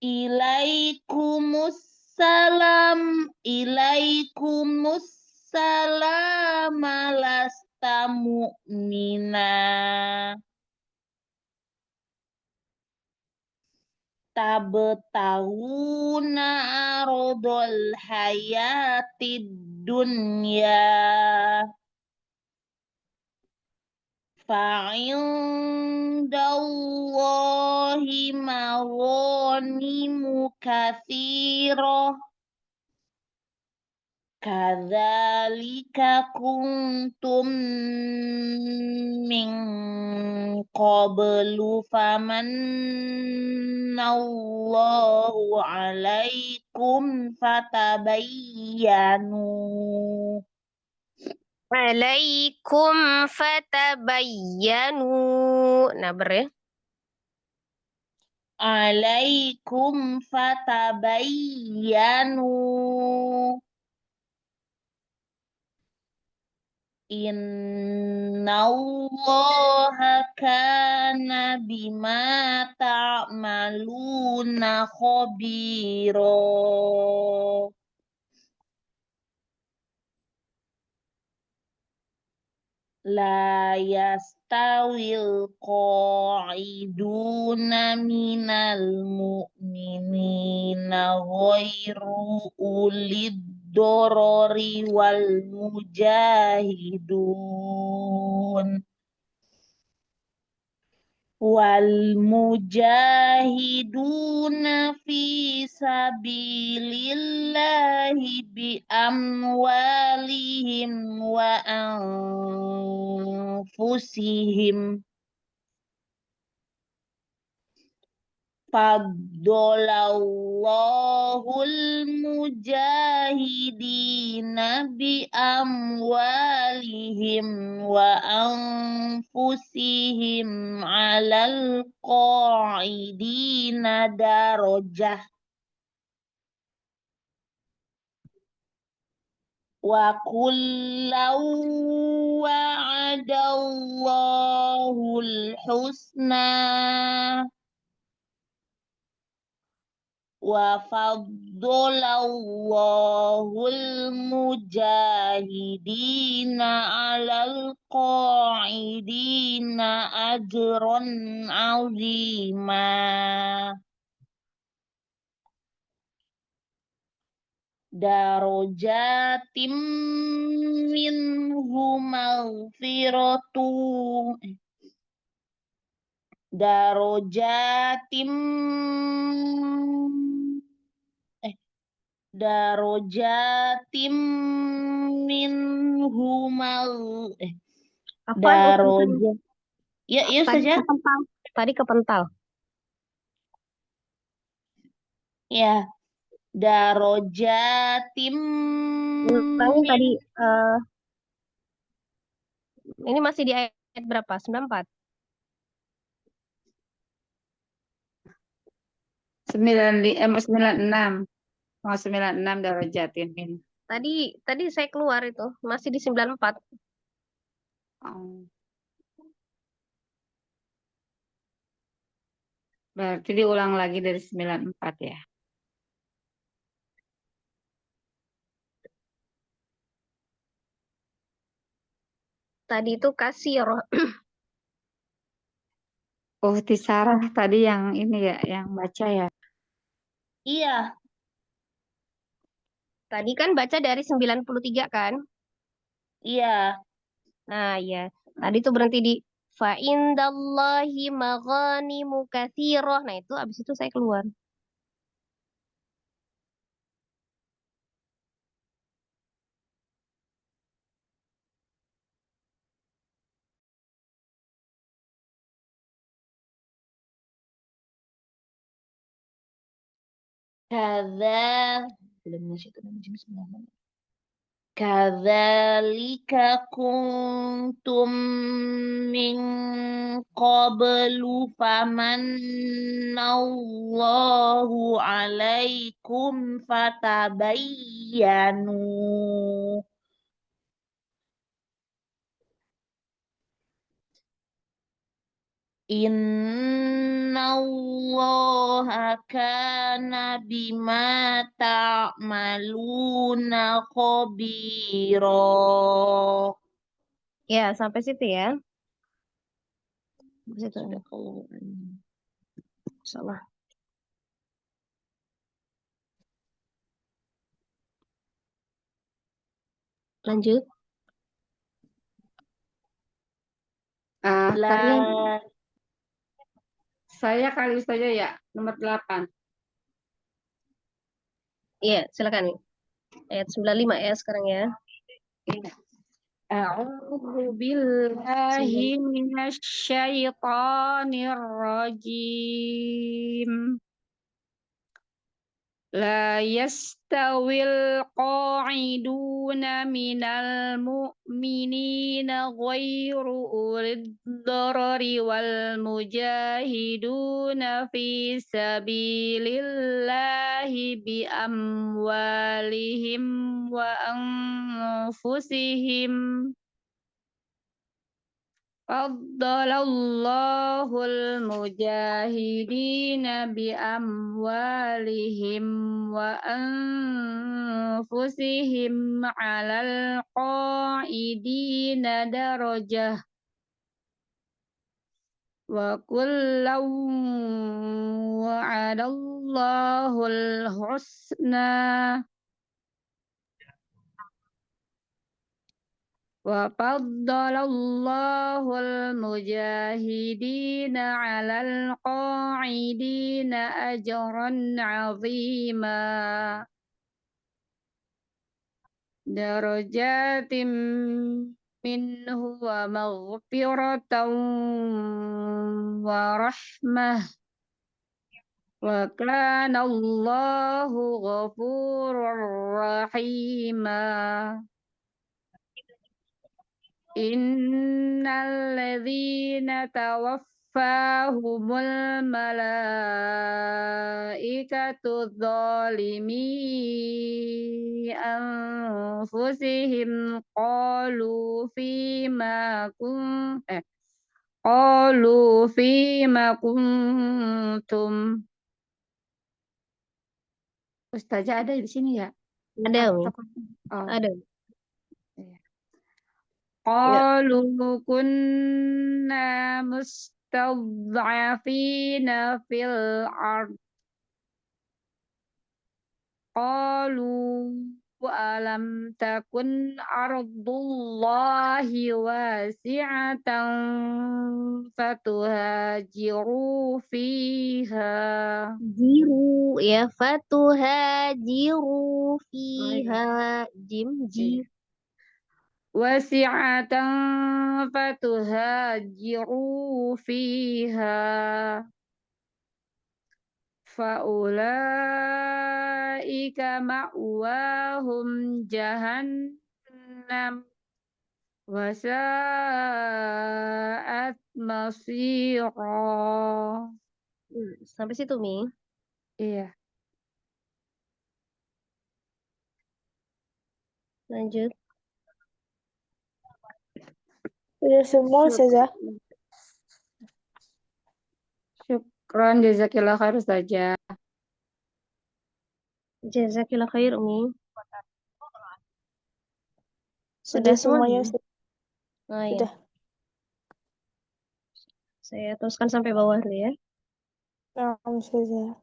Ilaikumussalam lasta mu'mina tabtaguna aradal hayatid dunya fa'indallahi maghanimu katsirah kadzalika kuntum min qablu famannallahu alaikum fatabayyanu Alaikum fatabayyanu. Nah, ya. alaikum fatabayyanu Innallaha kana bima ta'maluna khabira. La yastawil qa'iduna minal mu'minina ghairu ulid dorori wal mujahiduna fi sabilillahi bi amwalihim wa anfusihim Faddalallahul mujahidina bi amwalihim wa anfusihim alal qa'idina darajah. Wa kullau wa'adallahul husna wa faddalallahul mujahidina alal qa'idina ajran azima. Darajatim minhu maghfiratu darajatim darajatim minhu darajat ya saja Tadi kepental. ya darajatim Ulangi tadi. Ini masih di ayat berapa? 94. 96. Mau 96 darajatin min. Tadi saya keluar itu, masih di 94. Oh. Berarti diulang lagi dari 94 ya. Tadi itu kasiro. Oh, Tisarah tadi yang ini ya, yang baca ya. iya Tadi kan baca dari 93 kan? iya Nah, ya. Tadi tuh berhenti di fa indallahi maghanimu katsiroh. Nah, itu abis itu saya keluar. Kadzalika kuntum min qablu famannallahu alaikum fatabayyanu. Innallaha kana bima ta'maluna khabira. Ya, sampai situ ya. Sampai situ. Salah. Lanjut. Saya kali saja ya, nomor 8. Iya, silakan. Ayat 95 ya sekarang ya. A'udzu billahi minasyaitonir rajim. La yastawil qa'iduna minal mu'minina ghairu ulid darari wal mujahiduna fi sabilillahi bi amwalihim wa anfusihim. Faddalallahu mujahidina bi amwalihim wa anfusihim 'alal qa'idina darajah wa kullau wa'adallahul husna wa faddalallahu mujahidina 'alal qa'idina ajran 'azima. Darajatim minhu wa maghfiratan wa rahmah Wa kana Allahu ghafurur rahima. Innal ladzina tawaffahumul malaikatu dzalimi anfusihim qalu fima kuntum. Ustazah ada di sini ya? Ada, Umi. Oh. Ada. Qalu kunna mustad'afina fil ard. Qalu alam takun ardullahi wasi'atan fatuhajiru fiha. Jiru ya fatuhajiru fiha jim. Wasi'atan fatuhajiru fiha. Faulaika ma'wahum jahannam wasa'at masira. Sampai situ, Mi. Iya. Lanjut. Sudah semua, Ustazah. Syukran, jazakillah khair saja. Jazakillah khair, Umi. Sudah semua, semuanya, Mi? Ustazah. Oh, iya. Sudah. Saya teruskan sampai bawah dulu ya. Nah, Ustazah.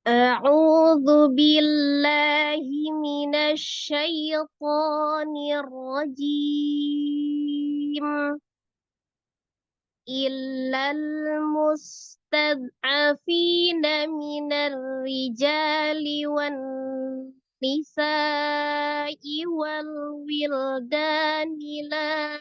أعوذ بالله من الشيطان الرجيم إلا المستضعفين من الرجال والنساء والولدان لا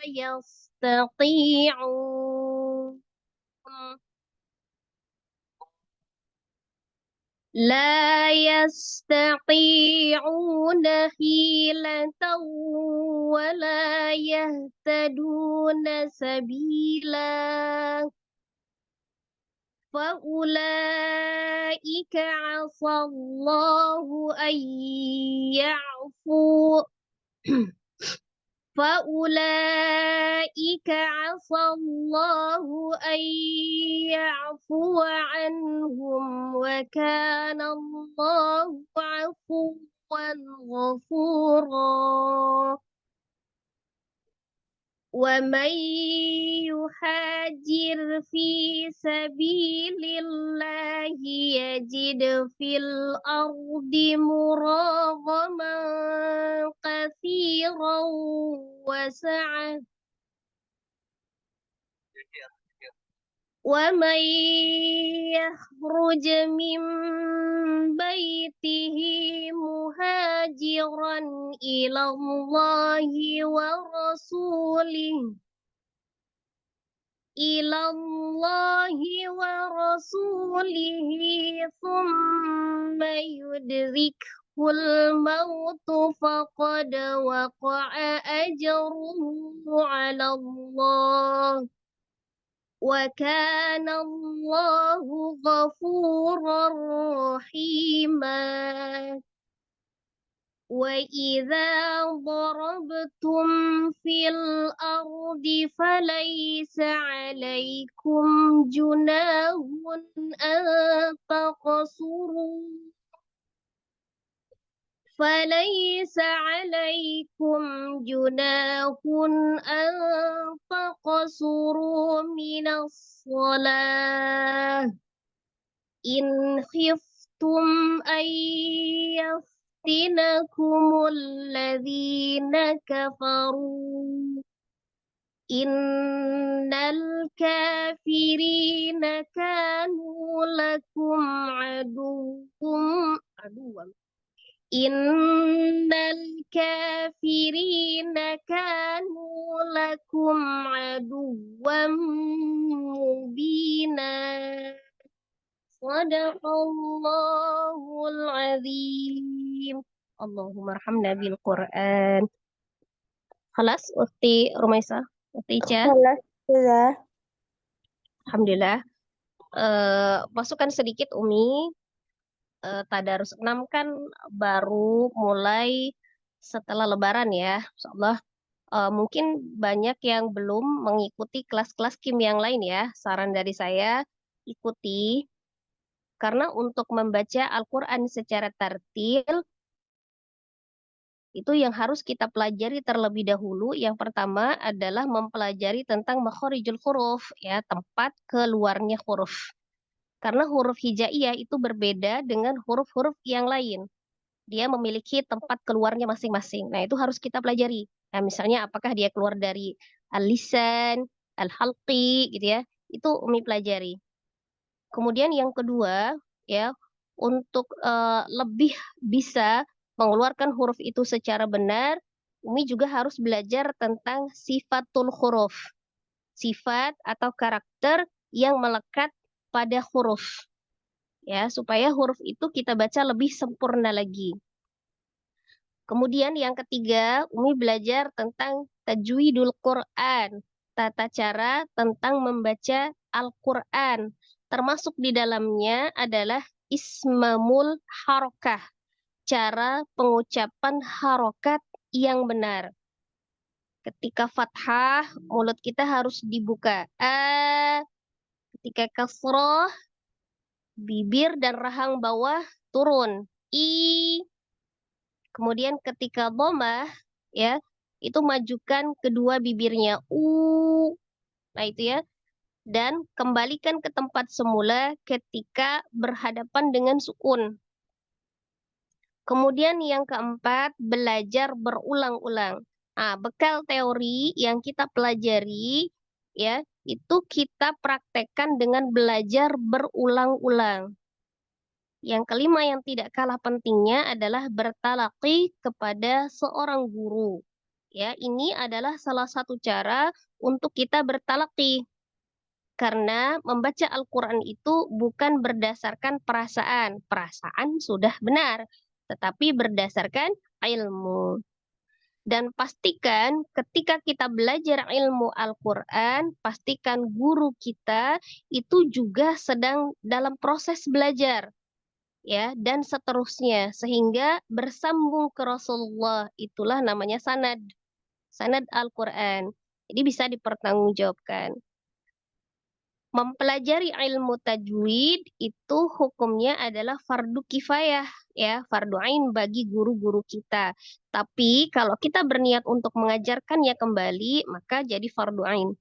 يستطيعون حيلة ولا يهتدون سبيلا فأولئك عسى الله أن يعفو فأولئك عسى الله أن يعفو عنهم وكان الله عفوا غفورا ومن يهاجر في سبيل الله يجد في الأرض مراغما كثيرا وسعة ومن يخرج من بيته مهاجرا إلى الله ورسوله ثم يدركه الموت فقد وقع أجره على الله وكان الله غفورا رحيما وإذا ضربتم في الأرض فليس عليكم جناح أن تقصروا من الصلاة إن خفتم أن يفتنكم الذين كفروا إن الكافرين كانوا لكم عدوا Innal kafirina kanu lakum aduwwan mubina. Sadaqallahul azim. Allahumma arhamna bil Qur'an. Khalas, Ukti Rumaisa, Ukti Ica. خلاص Ustazah. Alhamdulillah. Masukkan sedikit Umi. Tadarus 6 kan baru mulai setelah Lebaran ya, insyaallah. Mungkin banyak yang belum mengikuti kelas-kelas Kim yang lain ya. Saran dari saya, ikuti. Karena untuk membaca Al-Quran secara tartil, itu yang harus kita pelajari terlebih dahulu. Yang pertama adalah mempelajari tentang makhorijul huruf, ya, tempat keluarnya huruf. Karena huruf hijaiyah itu berbeda dengan huruf-huruf yang lain. Dia memiliki tempat keluarnya masing-masing. Nah, itu harus kita pelajari. Nah, misalnya apakah dia keluar dari al-lisan, al-halqi, gitu ya. Itu Umi pelajari. Kemudian yang kedua, ya, untuk lebih bisa mengeluarkan huruf itu secara benar, Umi juga harus belajar tentang sifatul huruf. Sifat atau karakter yang melekat pada huruf. Ya, supaya huruf itu kita baca lebih sempurna lagi. Kemudian yang ketiga, Umi belajar tentang tajwidul Quran, tata cara tentang membaca Al-Quran. Termasuk di dalamnya adalah ismamul harokah, cara pengucapan harokat yang benar. Ketika fathah, mulut kita harus dibuka. Ketika kasroh, bibir dan rahang bawah turun. Kemudian ketika dhammah, ya, itu majukan kedua bibirnya. Nah itu ya. Dan kembalikan ke tempat semula ketika berhadapan dengan sukun. Kemudian yang keempat, belajar berulang-ulang. Nah, bekal teori yang kita pelajari, ya, itu kita praktekkan dengan belajar berulang-ulang. Yang kelima yang tidak kalah pentingnya adalah bertalaqi kepada seorang guru. Ya, ini adalah salah satu cara untuk kita bertalaqi. Karena membaca Al-Quran itu bukan berdasarkan perasaan. Perasaan sudah benar, tetapi berdasarkan ilmu. Dan pastikan ketika kita belajar ilmu Al-Quran, pastikan guru kita itu juga sedang dalam proses belajar. Ya, dan seterusnya. Sehingga bersambung ke Rasulullah. Itulah namanya sanad. Sanad Al-Quran. Jadi bisa dipertanggungjawabkan. Mempelajari ilmu tajwid itu hukumnya adalah fardu kifayah, ya, fardu ain bagi guru-guru kita. Tapi kalau kita berniat untuk mengajarkannya kembali, maka jadi fardu ain.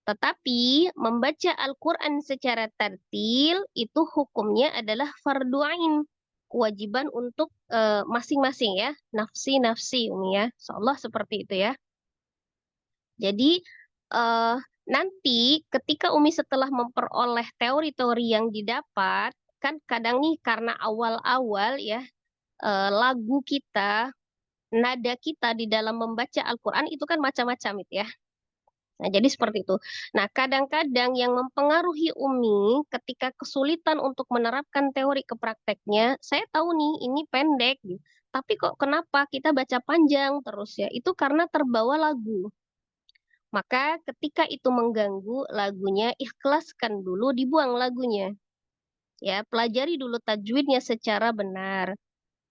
Tetapi membaca Al-Quran secara tartil itu hukumnya adalah fardu ain. Kewajiban untuk masing-masing ya, nafsi-nafsi Umi ya. Insyaallah seperti itu ya. Jadi nanti ketika Umi setelah memperoleh teori-teori yang didapat, kan kadang nih karena awal-awal ya lagu kita, nada kita di dalam membaca Al-Quran itu kan macam-macam itu ya. Nah, jadi seperti itu. Nah, kadang-kadang yang mempengaruhi Umi ketika kesulitan untuk menerapkan teori ke prakteknya, saya tahu nih ini pendek, tapi kok kenapa kita baca panjang terus ya? Itu karena terbawa lagu. Maka ketika itu mengganggu lagunya, ikhlaskan dulu, dibuang lagunya. Ya, pelajari dulu tajwidnya secara benar.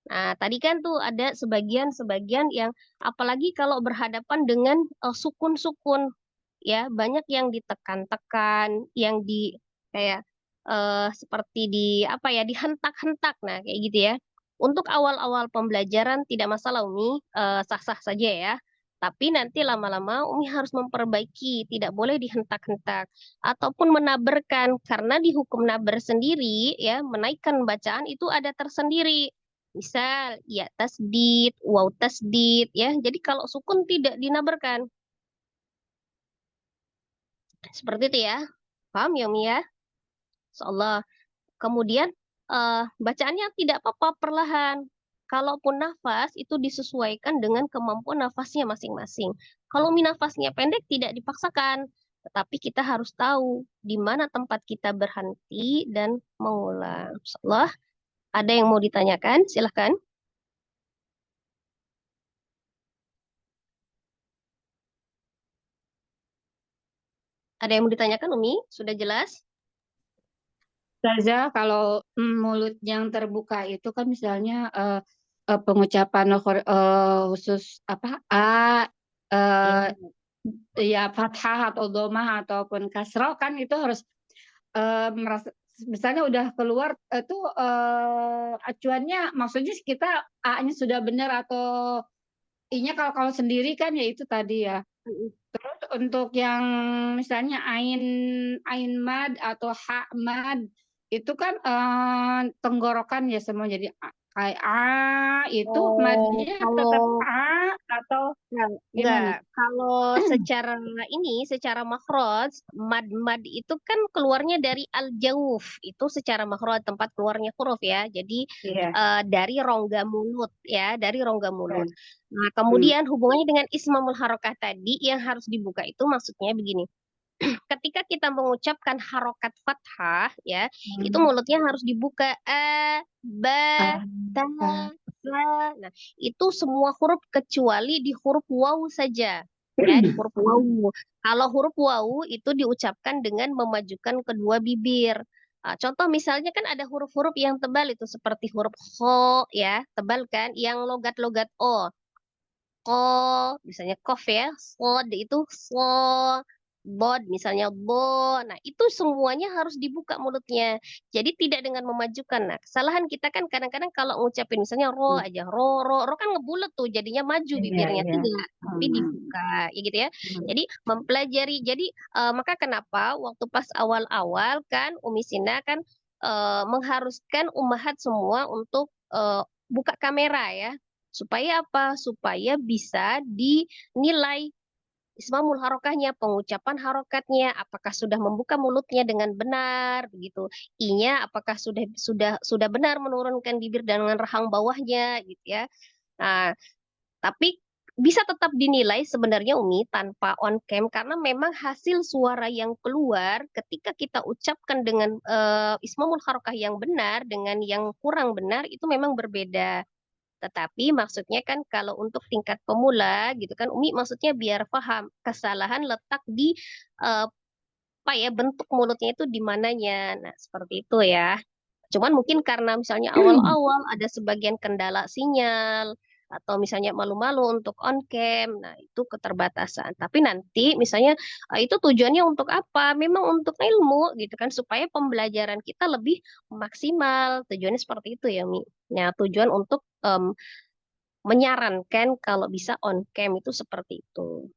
Nah, tadi kan tuh ada sebagian-sebagian yang apalagi kalau berhadapan dengan sukun-sukun, ya, banyak yang ditekan-tekan, yang di kayak seperti di apa ya, dihentak-hentak. Nah, kayak gitu ya. Untuk awal-awal pembelajaran tidak masalah Umi, sah-sah saja ya. Tapi nanti lama-lama Umi harus memperbaiki, tidak boleh dihentak-hentak ataupun menaberkan karena di hukum naber sendiri ya, menaikkan bacaan itu ada tersendiri. Misal ya tasdid, waw tasdid ya. Jadi kalau sukun tidak dinaberkan. Seperti itu ya. Paham ya Umi ya? Insyaallah. Kemudian bacaannya tidak apa-apa perlahan. kalaupun nafas itu disesuaikan dengan kemampuan nafasnya masing-masing. Kalau nafasnya pendek tidak dipaksakan, tetapi kita harus tahu di mana tempat kita berhenti dan mengulang. Insyaallah, ada yang mau ditanyakan? Silahkan. Ada yang mau ditanyakan, Umi? Sudah jelas? Ustazah, kalau mulut yang terbuka itu kan misalnya pengucapan khusus apa Ya. ya fathah atau domah ataupun kasroh kan itu harus merasa misalnya udah keluar itu acuannya maksudnya kita A-nya sudah benar atau I-nya kalau sendiri kan ya itu tadi ya. Terus untuk yang misalnya ain mad atau ha mad itu kan tenggorokan ya semua jadi kayak itu madnya tetap Kalau A atau enggak, gimana? kalau secara makhraj, mad itu kan keluarnya dari al-jawf, itu secara makhraj tempat keluarnya huruf ya. Jadi Iya. dari rongga mulut ya, dari rongga mulut. Nah, Hmm. kemudian hubungannya dengan ismamul harokah tadi yang harus dibuka itu maksudnya begini. Ketika kita mengucapkan harokat fathah ya, itu mulutnya harus dibuka ba, ta, sa. Nah, itu semua huruf kecuali di huruf waw saja. Ya, di huruf waw. Kalau huruf waw itu diucapkan dengan memajukan kedua bibir. Contoh misalnya kan ada huruf-huruf yang tebal itu seperti huruf kho ya, tebal kan, yang logat-logat o. Ko, misalnya kof ya, slod itu slo, bod misalnya bo. Nah, itu semuanya harus dibuka mulutnya. Jadi tidak dengan memajukan. Nah, kesalahan kita kan kadang-kadang kalau ngucapin misalnya ro aja, ro kan ngebulet tuh jadinya maju Iya, bibirnya iya. tidak, tapi dibuka ya gitu ya. Jadi mempelajari. Jadi maka kenapa waktu pas awal-awal kan Umi Sina kan mengharuskan ummahat semua untuk buka kamera ya. Supaya apa? Supaya bisa dinilai ismamul harokahnya, pengucapan harokatnya, apakah sudah membuka mulutnya dengan benar, begitu. I-nya apakah sudah benar menurunkan bibir dengan rahang bawahnya, gitu ya. Nah, tapi bisa tetap dinilai sebenarnya Umi tanpa on cam karena memang hasil suara yang keluar ketika kita ucapkan dengan ismamul harokah yang benar dengan yang kurang benar itu memang berbeda. Tetapi maksudnya kan kalau untuk tingkat pemula gitu kan Umi maksudnya biar paham kesalahan letak di eh, apa ya bentuk mulutnya itu di mananya. Nah, seperti itu ya. Cuman mungkin karena misalnya awal-awal ada sebagian kendala sinyal atau misalnya malu-malu untuk on cam, nah itu keterbatasan. Tapi nanti misalnya itu tujuannya untuk apa? Memang untuk ilmu gitu kan supaya pembelajaran kita lebih maksimal. Tujuannya seperti itu ya, Mi. Nah, tujuan untuk menyarankan kalau bisa on cam itu seperti itu.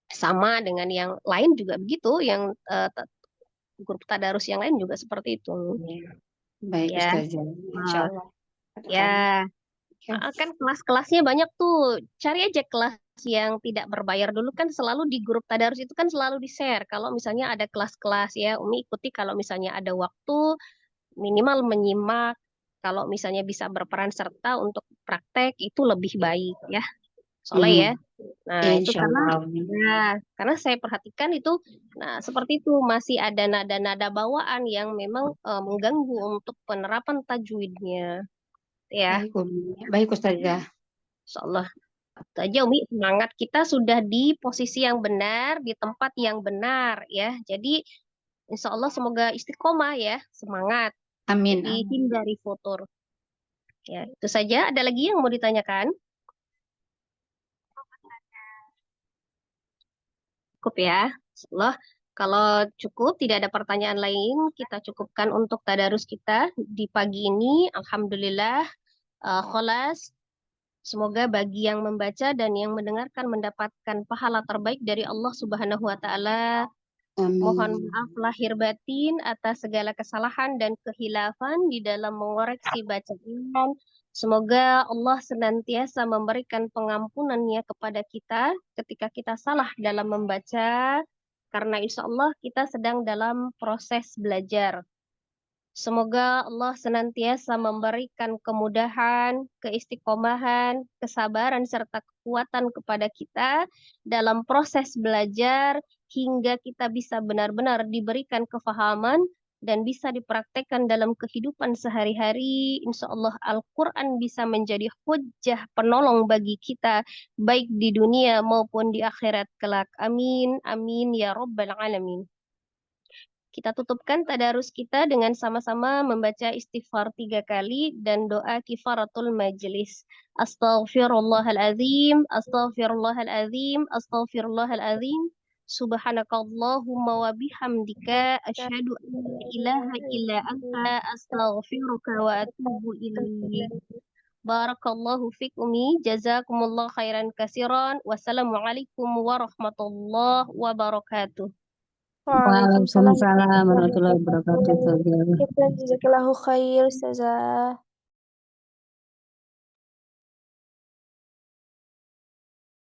Sama dengan yang lain juga begitu, yang grup tadarus yang lain juga seperti itu. Baik, Ya, Ustazah. Insya Allah. ya. Kan kelas-kelasnya banyak tuh. Cari aja kelas yang tidak berbayar dulu kan selalu di grup tadarus itu kan selalu di-share. Kalau misalnya ada kelas-kelas ya, Umi ikuti kalau misalnya ada waktu minimal menyimak. Kalau misalnya bisa berperan serta untuk praktek itu lebih baik ya. Soalnya ya. Nah, itu Insya karena Allah. karena saya perhatikan itu nah seperti itu masih ada nada-nada bawaan yang memang mengganggu untuk penerapan tajwidnya. Ya, Baik, Umi. Baik, Ustazah. insyaallah. Itu aja Umi, semangat kita sudah di posisi yang benar, di tempat yang benar ya. Jadi insya Allah semoga istiqomah ya, semangat. Amin. Jadi hindari futur. Ya, itu saja. Ada lagi yang mau ditanyakan? Cukup ya. Insyaallah. Kalau cukup, tidak ada pertanyaan lain, kita cukupkan untuk tadarus kita di pagi ini. Alhamdulillah, kholas. Semoga bagi yang membaca dan yang mendengarkan mendapatkan pahala terbaik dari Allah Subhanahu wa Ta'ala. Mohon Amin. maaf lahir batin atas segala kesalahan dan kehilafan di dalam mengoreksi bacaan. Semoga Allah senantiasa memberikan pengampunannya kepada kita ketika kita salah dalam membaca. Karena insya Allah kita sedang dalam proses belajar. Semoga Allah senantiasa memberikan kemudahan, keistiqomahan, kesabaran, serta kekuatan kepada kita dalam proses belajar hingga kita bisa benar-benar diberikan kefahaman dan bisa dipraktekkan dalam kehidupan sehari-hari. Insya Allah Al-Quran bisa menjadi hujjah penolong bagi kita baik di dunia maupun di akhirat kelak. Amin, amin ya Rabbal Alamin. Kita tutupkan tadarus kita dengan sama-sama membaca istighfar 3 kali dan doa kifaratul majlis. Astaghfirullahaladzim, astaghfirullahaladzim, astaghfirullahaladzim. Subhanakallahumma wa bihamdika asyhadu an la ilaha illa anta astaghfiruka wa atubu ilaik. Barakallahu fikumi, jazakumullah khairan kasiran. Wassalamualaikum warahmatullahi wabarakatuh. Waalaikumsalam Waalaikumsalam warahmatullahi wabarakatuh. Jazakallahu khair, Ustazah.